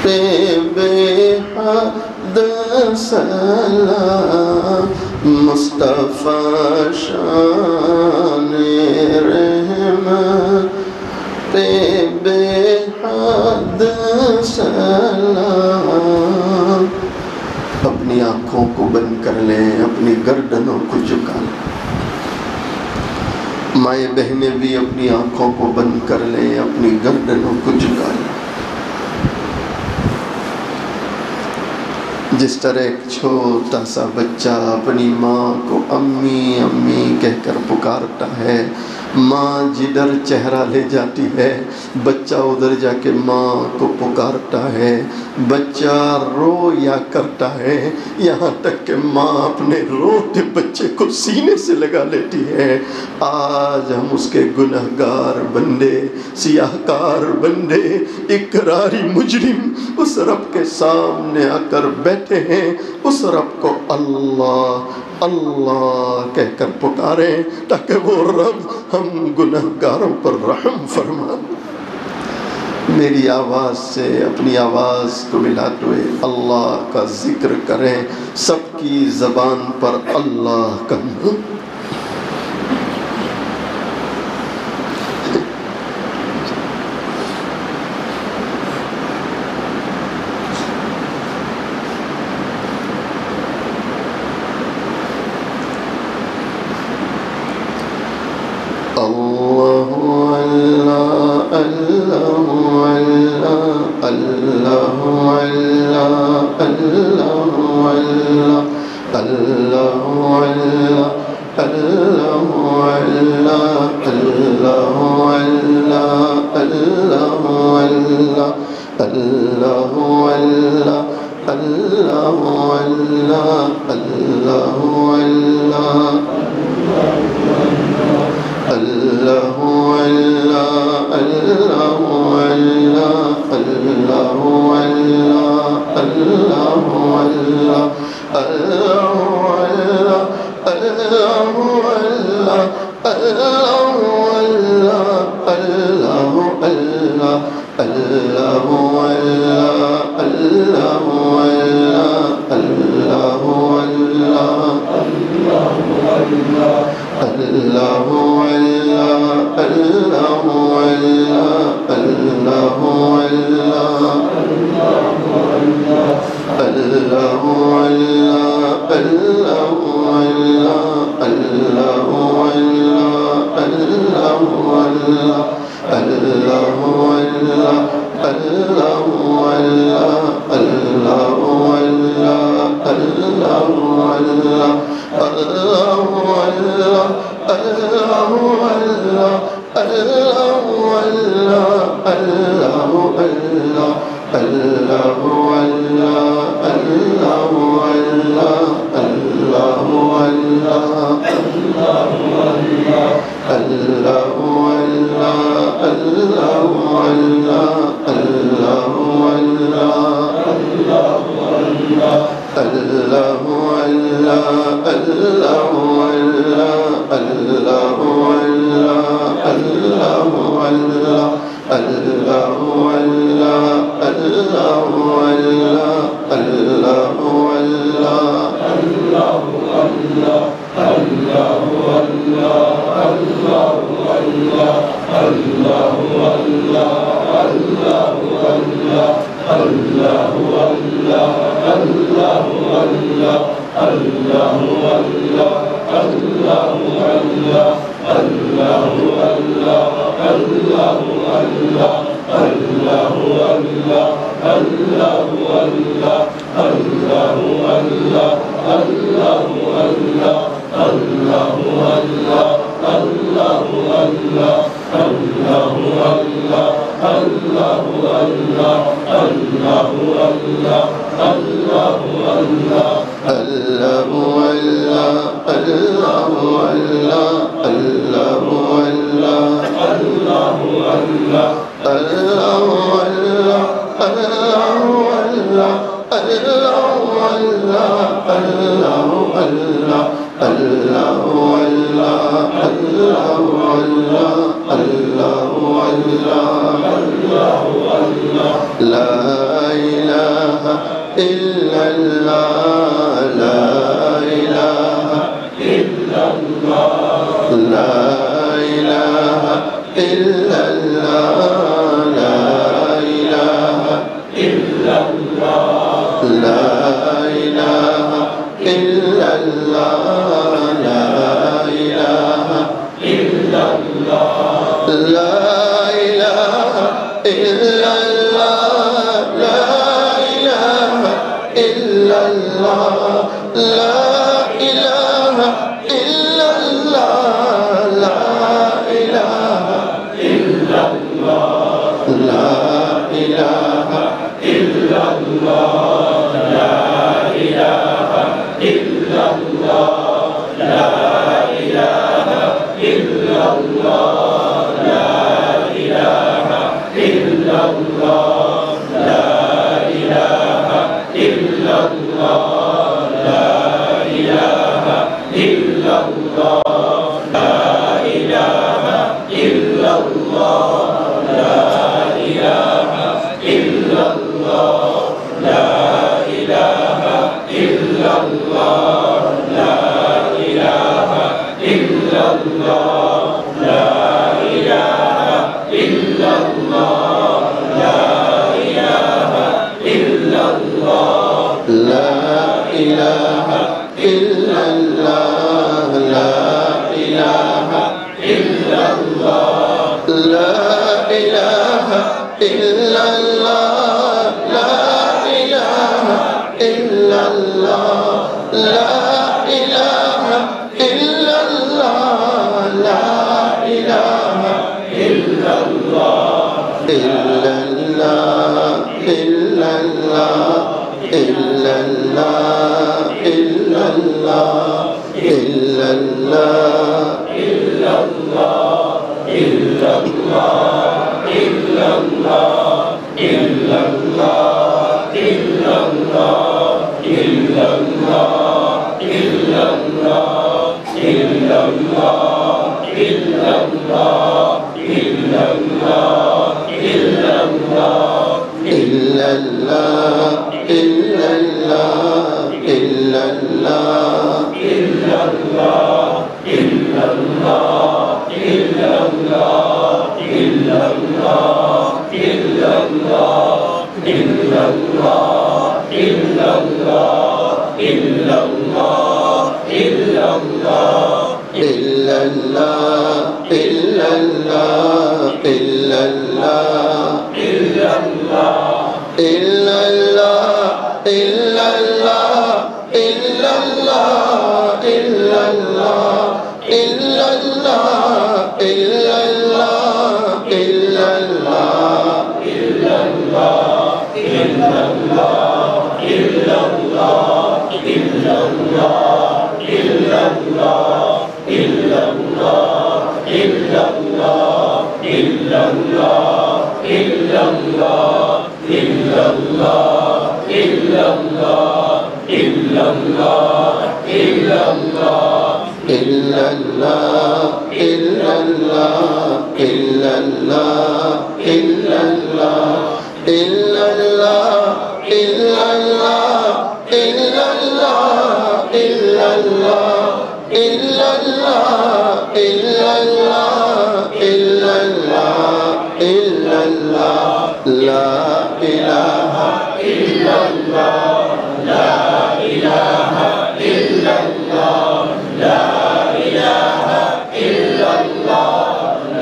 پہ بے حد سلام، مصطفیٰ شان رحمت پہ بے حد سلام۔ اپنی آنکھوں کو بند کر لیں، اپنی گردنوں کو جھکا لیں، مائیں بہنیں بھی اپنی آنکھوں کو بند کر لیں، اپنی گردنوں کو جھکا لیں۔ جس طرح ایک چھوٹا سا بچہ اپنی ماں کو امی امی کہہ کر پکارتا ہے، ماں جدھر چہرہ لے جاتی ہے بچہ ادھر جا کے ماں کو پکارتا ہے، بچہ رویا کرتا ہے یہاں تک کہ ماں اپنے روتے بچے کو سینے سے لگا لیتی ہے۔ آج ہم اس کے گنہگار بندے، سیاہکار بندے، اقراری مجرم اس رب کے سامنے آ کر بیٹھے ہیں، اس رب کو اللہ اللہ کہہ کر پکاریں تاکہ وہ رب ہم گنہگاروں پر رحم فرما۔ میری آواز سے اپنی آواز کو ملاتے ہوئے اللہ کا ذکر کریں، سب کی زبان پر اللہ کا نام۔
اللہ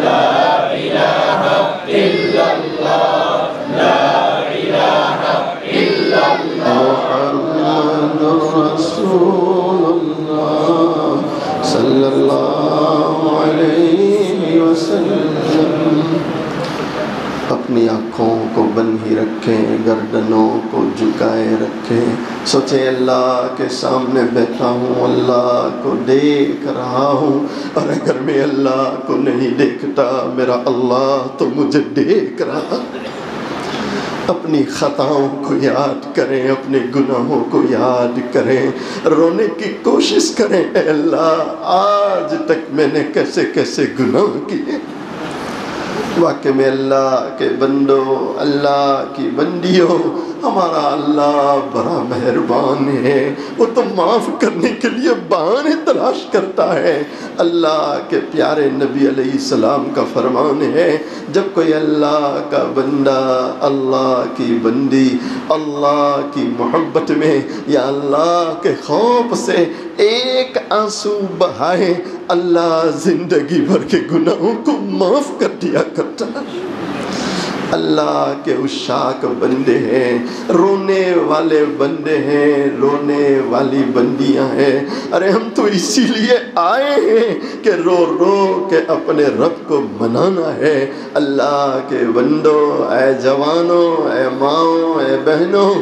لا
جھکائی رکھیں، گردنوں کو جھکائے رکھیں، سوچیں اللہ کے سامنے بیٹھا ہوں، اللہ کو دیکھ رہا ہوں، اور اگر میں اللہ کو نہیں دیکھتا میرا اللہ تو مجھے دیکھ رہا۔ اپنی خطاؤں کو یاد کریں، اپنے گناہوں کو یاد کریں، رونے کی کوشش کریں، اے اللہ آج تک میں نے کیسے کیسے گناہ کیے۔ واقع میں اللہ کے بندوں، اللہ کی بندیوں، ہمارا اللہ بڑا مہربان ہے، وہ تو معاف کرنے کے لیے بہانے تلاش کرتا ہے۔ اللہ کے پیارے نبی علیہ السلام کا فرمان ہے، جب کوئی اللہ کا بندہ، اللہ کی بندی اللہ کی محبت میں یا اللہ کے خوف سے ایک آنسو بہائے، اللہ زندگی بھر کے گناہوں کو معاف کر دیا کرتا۔ اللہ کے عشاق بندے ہیں، رونے والے بندے ہیں، رونے والی بندیاں ہیں۔ ارے ہم تو اسی لیے آئے ہیں کہ رو رو کے اپنے رب کو منانا ہے۔ اللہ کے بندوں، اے جوانوں، اے ماؤں، اے بہنوں،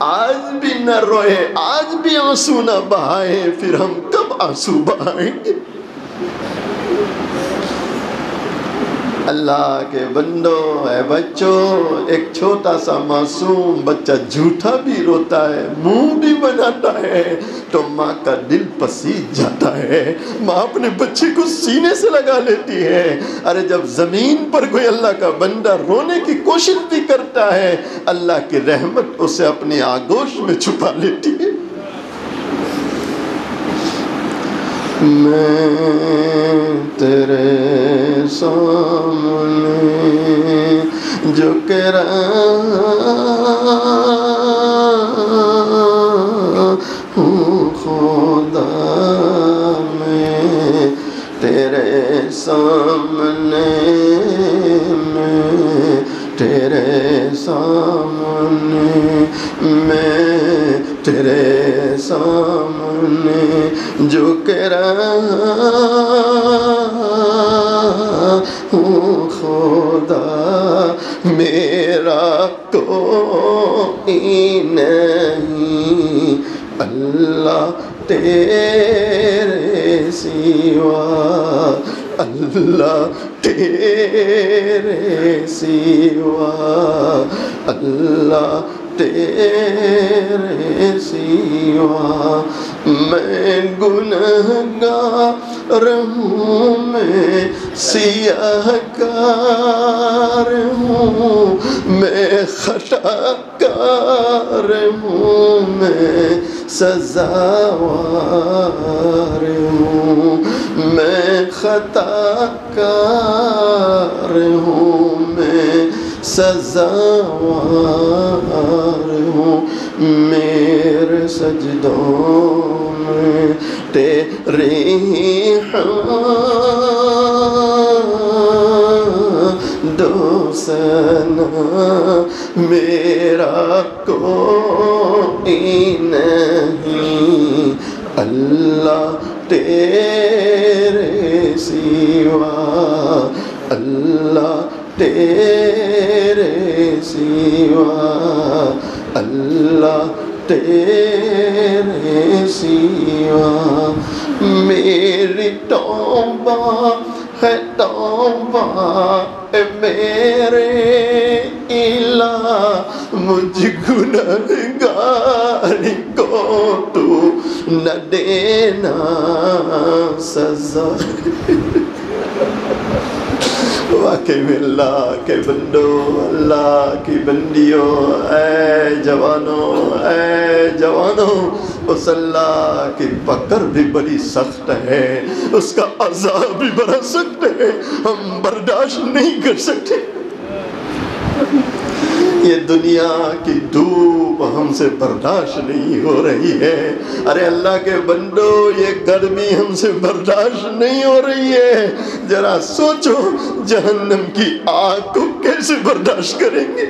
آج بھی نہ روئے، آج بھی آنسو نہ بہائے، پھر ہم کب آنسو بہائیں گے؟ اللہ کے بندوں، اے بچوں، ایک چھوٹا سا معصوم بچہ جھوٹا بھی روتا ہے، منہ بھی بناتا ہے تو ماں کا دل پسیج جاتا ہے، ماں اپنے بچے کو سینے سے لگا لیتی ہے۔ ارے جب زمین پر کوئی اللہ کا بندہ رونے کی کوشش بھی کرتا ہے، اللہ کی رحمت اسے اپنی آغوش میں چھپا لیتی ہے۔ میں تیرے سامنے جھک رہا ہوں خدا، میں تیرے سامنے، میں تیرے سامنے، میں تیرے سامنے جھک رہا ہوں خدا، میرا کوئی نہیں اللہ تیرے سوا، اللہ تیرے سوا، اللہ تیرے سوا، میں گنہگار ہوں، میں سیاہ کار ہوں، میں خطا کار ہوں، میں سزاوار ہوں، میں خطا کار ہوں، میں سزاوار ہوں، میرے سجدوں میں تیری دو ثنا، میرا کوئی نہیں اللہ تیرے سوا، اللہ تیرے سوا، اللہ تیرے سوا، میری توبہ ہے توبہ اے میرے الہ، مجھ گنہگار کو تو نہ دینا سزا۔ واقعی میں اللہ کے بندوں، اللہ کی بندیوں، اے جوانوں، اس اللہ کی پکڑ بھی بڑی سخت ہے، اس کا عذاب بھی بڑا سخت ہے، ہم برداشت نہیں کر سکتے۔ یہ دنیا کی دھوپ ہم سے برداشت نہیں ہو رہی ہے۔ ارے اللہ کے بندو، یہ گرمی ہم سے برداشت نہیں ہو رہی ہے، ذرا سوچو جہنم کی آگ کو کیسے برداشت کریں گے۔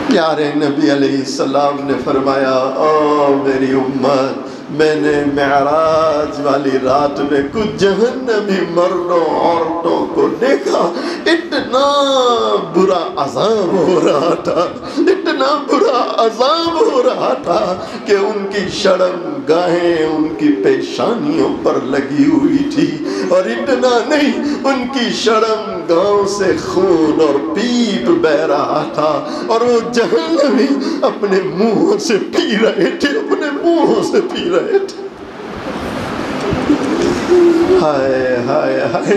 پیارے نبی علیہ السلام نے فرمایا، او میری امت، میں نے معراج والی رات میں کچھ جہنمی مردوں عورتوں کو دیکھا، اتنا برا عذاب ہو رہا تھا، اتنا برا عذاب ہو رہا تھا کہ ان کی شرم گاہیں ان کی پیشانیوں پر لگی ہوئی تھی، اور اتنا نہیں، ان کی شرم گاہوں سے خون اور پیپ بہ رہا تھا، اور وہ جہنمی اپنے منہوں سے پی رہے تھے، اپنے منہوں سے پی رہے تھے۔ ہائے ہائے ہائے،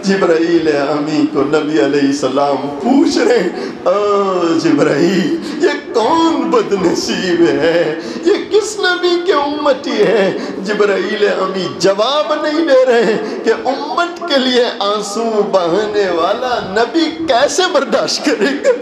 جبرائیل امی کو نبی علیہ السلام پوچھ رہے ہیں، او جبرائیل، یہ کون بد نصیب ہے، یہ کس نبی کے امتی ہے؟ جبرائیل امی جواب نہیں دے رہے کہ امت کے لیے آنسو بہانے والا نبی کیسے برداشت کرے گا۔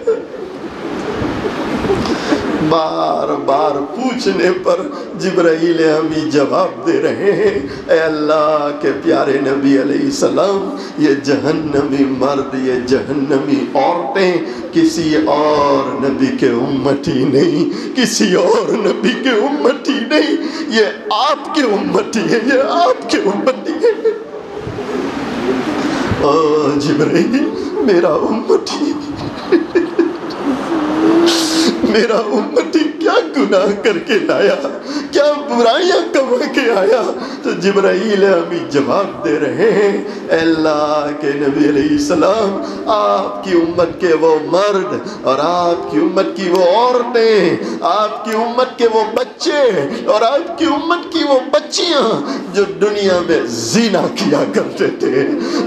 بار بار پوچھنے پر جبرائیل امی جواب دے رہے ہیں، اے اللہ کے پیارے نبی علیہ السلام، یہ جہنمی مرد، یہ جہنمی عورتیں کسی اور نبی کے امتی نہیں، کسی اور نبی کے امتی نہیں، یہ آپ کے امتی ہے، یہ آپ کے امتی ہے۔ او جبرائیل، میرا امتی، میرا امتی کیا گناہ کر کے لایا، کیا برائیاں کما کے آیا؟ تو جبرائیل امی جواب دے رہے ہیں، اے اللہ کے نبی علیہ السلام، آپ کی امت کے وہ مرد اور آپ کی امت کی وہ عورتیں، آپ کی امت کے وہ بچے اور آپ کی امت کی وہ بچیاں جو دنیا میں زنا کیا کرتے تھے،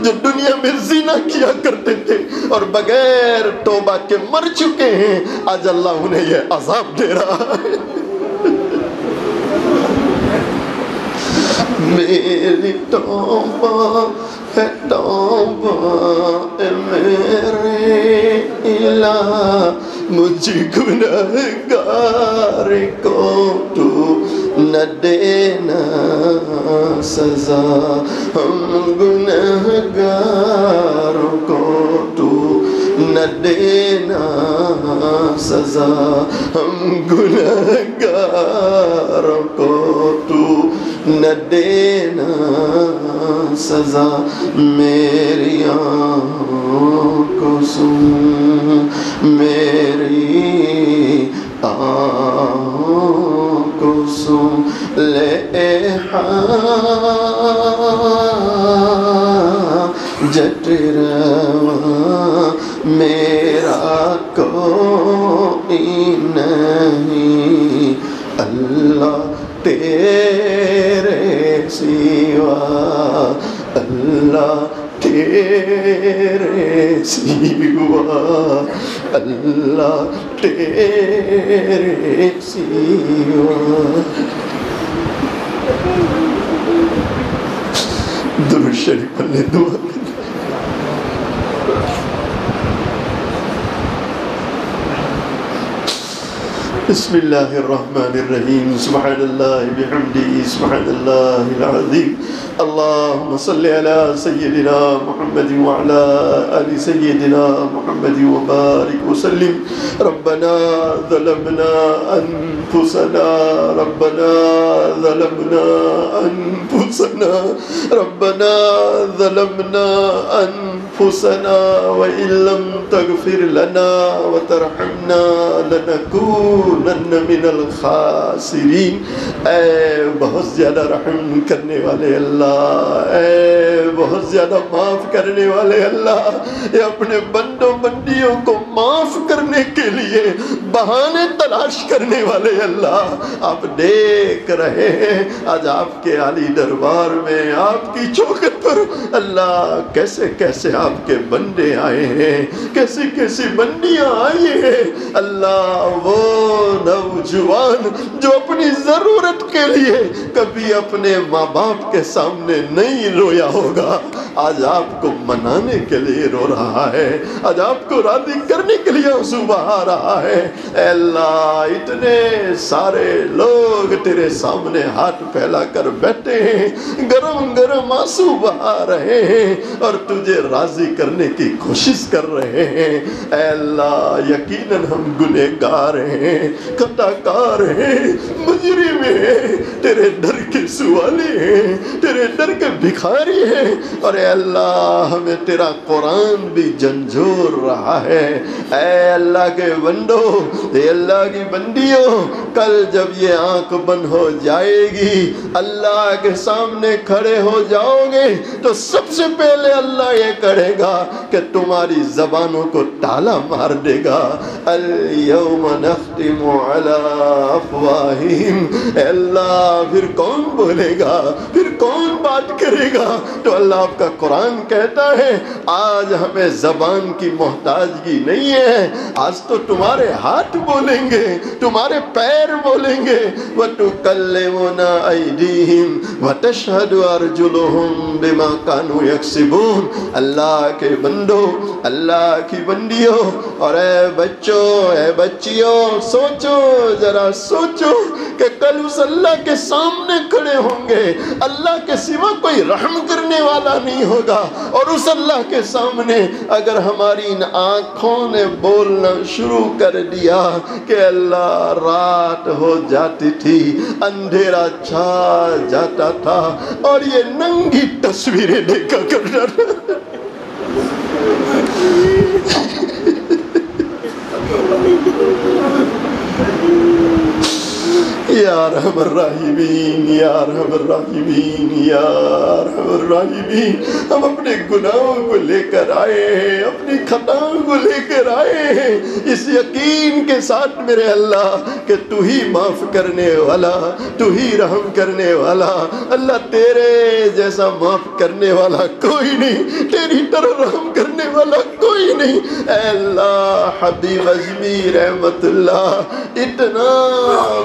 جو دنیا میں زنا کیا کرتے تھے اور بغیر توبہ کے مر چکے ہیں، آج اللہ انہیں یہ عذاب دے رہا ہے۔ میری توبہ ہے توبہ اے میرے الہ، مجھ گنہگار کو تو نہ دینا سزا، ہم گنہگاروں کو تو نہ دینا سزا، ہم گنہگاروں کو تو نہ دینا سزا، میری آنکھوں سن، میری آنکھوں سن لے حاجت روا، میرا کوئی نہیں اللہ تیرے سوا، اللہ تیرے سوا، اللہ تیرے سوا۔ درود شریف پڑھ لیں، دعا کریں۔ بسم اللہ الرحمن الرحیم، سبحان اللہ بحمدہ، سبحان اللہ العظیم، اللہم صلی علی سیدنا محمد وعلی آل سیدنا محمد وبارک وسلم۔ ربنا ظلمنا انفسنا، ربنا ظلمنا انفسنا، ربنا ظلمنا انفسنا وإن لم تغفر لنا وترحمنا لنکونن من الخاسرین۔ اے بہت زیادہ رحم کرنے والے اللہ، اے بہت زیادہ معاف کرنے والے اللہ، اے اپنے بندوں بندیوں کو معاف کرنے کے لیے بہانے تلاش کرنے والے اللہ، آپ دیکھ رہے ہیں آج آپ کے عالی دربار میں، آپ کی چوکھٹ پر اللہ کیسے کیسے آپ کے بندے آئے ہیں، کیسی کیسی بندیاں آئی ہیں اللہ۔ وہ نوجوان جو اپنی ضرورت کے لیے کبھی اپنے ماں باپ کے سامنے نہیں رویا ہوگا، آج آپ کو منانے کے لیے رو رہا ہے، آج آپ کو راضی کرنے کے لیے آنسو بہا رہا ہے۔ اے اللہ، اتنے سارے لوگ تیرے سامنے ہاتھ پھیلا کر بیٹھے ہیں، گرم گرم آنسو بہا رہے ہیں اور تجھے راضی کرنے کی کوشش کر رہے ہیں۔ اے اللہ، یقیناً ہم گنہگار ہیں، خطا کار ہیں، مجرم ہیں، تیرے در کے سوالے ہیں، تیرے در کے بھکاری ہیں، اور اے اللہ ہمیں تیرا قرآن بھی جھنجھور رہا ہے۔ اے اللہ کے بندو، اے اللہ کی بندیوں، کل جب یہ آنکھ بند ہو جائے گی، اللہ کے سامنے کھڑے ہو جاؤ گے تو سب سے پہلے اللہ یہ کرے گا کہ تمہاری زبانوں کو تالا مار دے گا۔ اليوم نختم علی افواہہم، اے اللہ پھر کون بولے گا، پھر کون بات کرے گا؟ تو اللہ آپ کا قرآن کہتا ہے آج ہمیں زبان کی محتاجگی نہیں ہے، آج تو تمہارے ہاتھ بولیں گے، تمہارے پیر بولیں گے۔ وَتُكَلِّمُنَا أَيْدِيهِمْ وَتَشْهَدُ أَرْجُلُهُمْ بِمَا كَانُوا يَكْسِبُونَ۔ اللہ کے بندو، اللہ کی بندیوں، اور اے بچوں، اے بچیوں، سوچو، ذرا سوچو کہ کل اس اللہ کے سامنے کھڑے ہوں گے، اللہ کے سوا کوئی رحم کرنے والا نہیں ہوگا، اور اس اللہ کے سامنے اگر ہماری ان آنکھوں نے بولنا شروع کر دیا کہ اللہ رات ہو جاتی تھی، اندھیرا چھا جاتا تھا، اور یہ ننگی تصویریں دیکھا کرتا تھا۔ یا ارحم الراحمین، یا ارحم الراحمین، یا ارحم الراحمین، ہم اپنے گناہوں کو لے کر آئے ہیں، اپنی خطاؤں کو لے کر آئے ہیں، اس یقین کے ساتھ میرے اللہ کہ تو ہی معاف کرنے والا، تو ہی رحم کرنے والا، اللہ تیرے جیسا معاف کرنے والا کوئی نہیں، تیری طرح رحم کرنے والا کوئی نہیں۔ اے اللہ، حبیب اجمی رحمت اللہ اتنا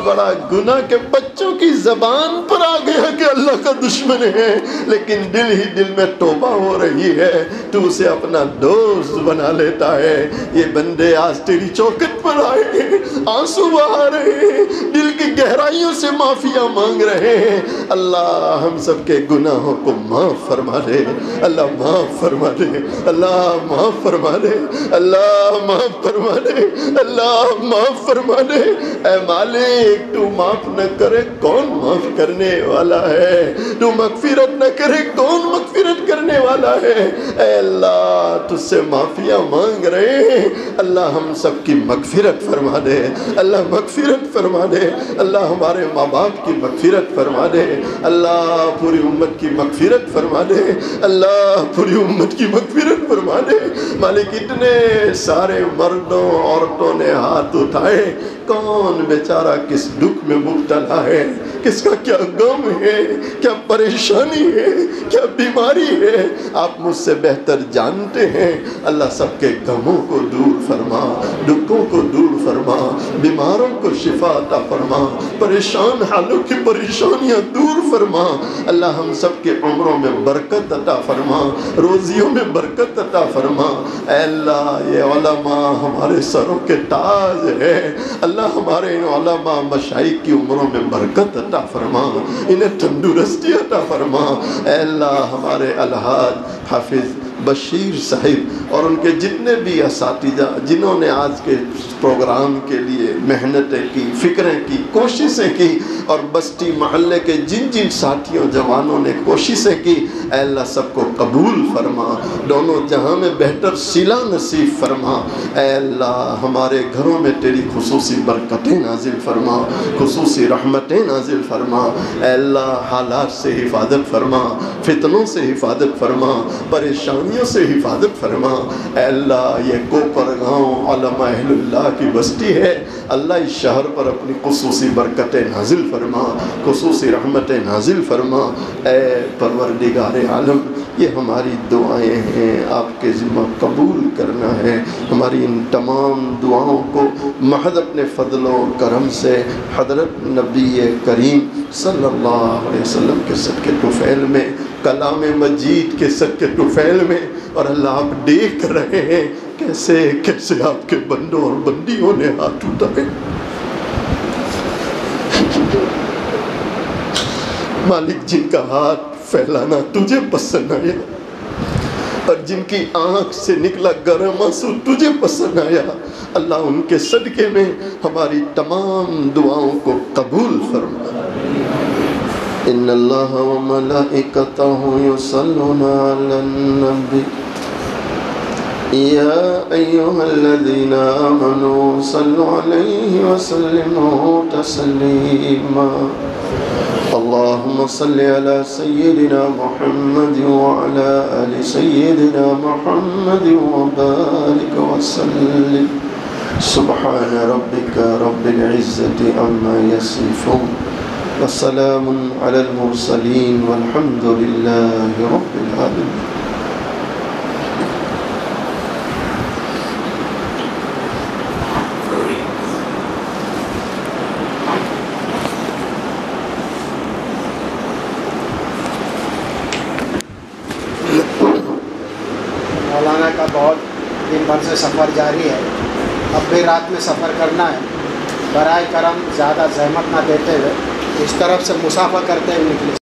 بڑا گناہ کے بچوں کی زبان پر آ گیا کہ اللہ کا دشمن ہے، لیکن دل ہی دل میں توبہ ہو رہی ہے، تو اسے اپنا دوست بنا لیتا ہے۔ یہ بندے آج تیری چوکھٹ پر آئے ہیں، آنسو بہا رہے ہیں، دل کی گہرائیوں سے معافیاں مانگ رہے ہیں۔ اللہ ہم سب کے گناہوں کو معاف فرما دے، اللہ معاف فرما دے، اللہ معاف فرما دے، اللہ معاف فرما دے، اللہ معاف فرما دے۔ اے مالک، تو معاف نہ کرے کون معاف کرنے والا ہے؟ تو مغفرت نہ کرے کون مغفرت کرنے والا ہے؟ اے اللہ، تجھ سے معافیاں مانگ رہے ہیں، اللہ ہم سب کی مغفرت فرما دے، اللہ مغفرت فرما دے، اللہ ہمارے ماں باپ کی مغفرت فرما دے، اللہ پوری امت کی مغفرت فرما دے، اللہ پوری امت کی مغفرت فرما دے۔ مالک، اتنے سارے مردوں عورتوں نے ہاتھ اٹھائے، کون بیچارہ کس دکھ میں مبتلا ہے، کس کا کیا غم ہے، کیا پریشانی ہے، کیا بیماری ہے، آپ مجھ سے بہتر جانتے ہیں۔ اللہ سب کے غموں کو دور فرما، دکھوں کو دور فرما، بیماروں کو شفا عطا فرما، پریشان حالوں کی پریشانیاں دور فرما۔ اللہ ہم سب کے عمروں میں برکت عطا فرما، روزیوں میں برکت عطا فرما۔ اے اللہ، یہ علماء ہمارے سروں کے تاج ہے، اللہ ہمارے ان علماء مشائخ کی عمروں میں برکت عطا فرما، انہیں تندرستی عطا فرما۔ اے اللہ، ہمارے الحاج حافظ بشیر صاحب اور ان کے جتنے بھی اساتذہ جنہوں نے آج کے پروگرام کے لیے محنتیں کی، فکریں کی، کوششیں کی، اور بستی محلے کے جن جن ساتھیوں جوانوں نے کوششیں کی، اے اللہ سب کو قبول فرما، دونوں جہاں میں بہتر صلہ نصیب فرما۔ اے اللہ، ہمارے گھروں میں تیری خصوصی برکتیں نازل فرما، خصوصی رحمتیں نازل فرما۔ اے اللہ، حالات سے حفاظت فرما، فتنوں سے حفاظت فرما، پریشانیوں سے حفاظت فرما۔ اے اللہ، یہ کوپر گاؤں علماء اہل اللہ کی بستی ہے، اللہ اس شہر پر اپنی خصوصی برکتیں نازل فرما، خصوصی رحمتیں نازل فرما۔ اے پروردگار عالم، یہ ہماری دعائیں ہیں، آپ کے ذمہ قبول کرنا ہے۔ ہماری ان تمام دعاؤں کو محض اپنے فضل و کرم سے حضرت نبی کریم صلی اللہ علیہ وسلم کے صدقے طفیل میں، کلام مجید کے صدقے طفیل میں، اور اللہ آپ دیکھ رہے ہیں کیسے کیسے آپ کے بندوں اور بندیوں نے ہاتھ اٹھائے۔ مالک، جن کا ہاتھ پھیلانا تجھے پسند آیا، اور جن کی آنکھ سے نکلا گرم آنسو تجھے پسند آیا، اللہ ان کے صدقے میں ہماری تمام دعاؤں کو قبول فرما۔ إن الله وملائكته يصلون على النبي يا أيها الذين آمنوا صلوا عليه وسلموا تسليما اللهم صل على سيدنا محمد وعلى آل سيدنا محمد وبارك وسلم سبحان ربك رب العزة عما يصفون والسلام على المرسلين والحمد لله رب العالمين.
مولانا کا بہت دن بھر سے سفر جاری ہے، اب بھی رات میں سفر کرنا ہے، برائے کرم زیادہ زحمت نہ دیتے ہوئے اس طرف سے مسافہ کرتے ہوئے نکلے.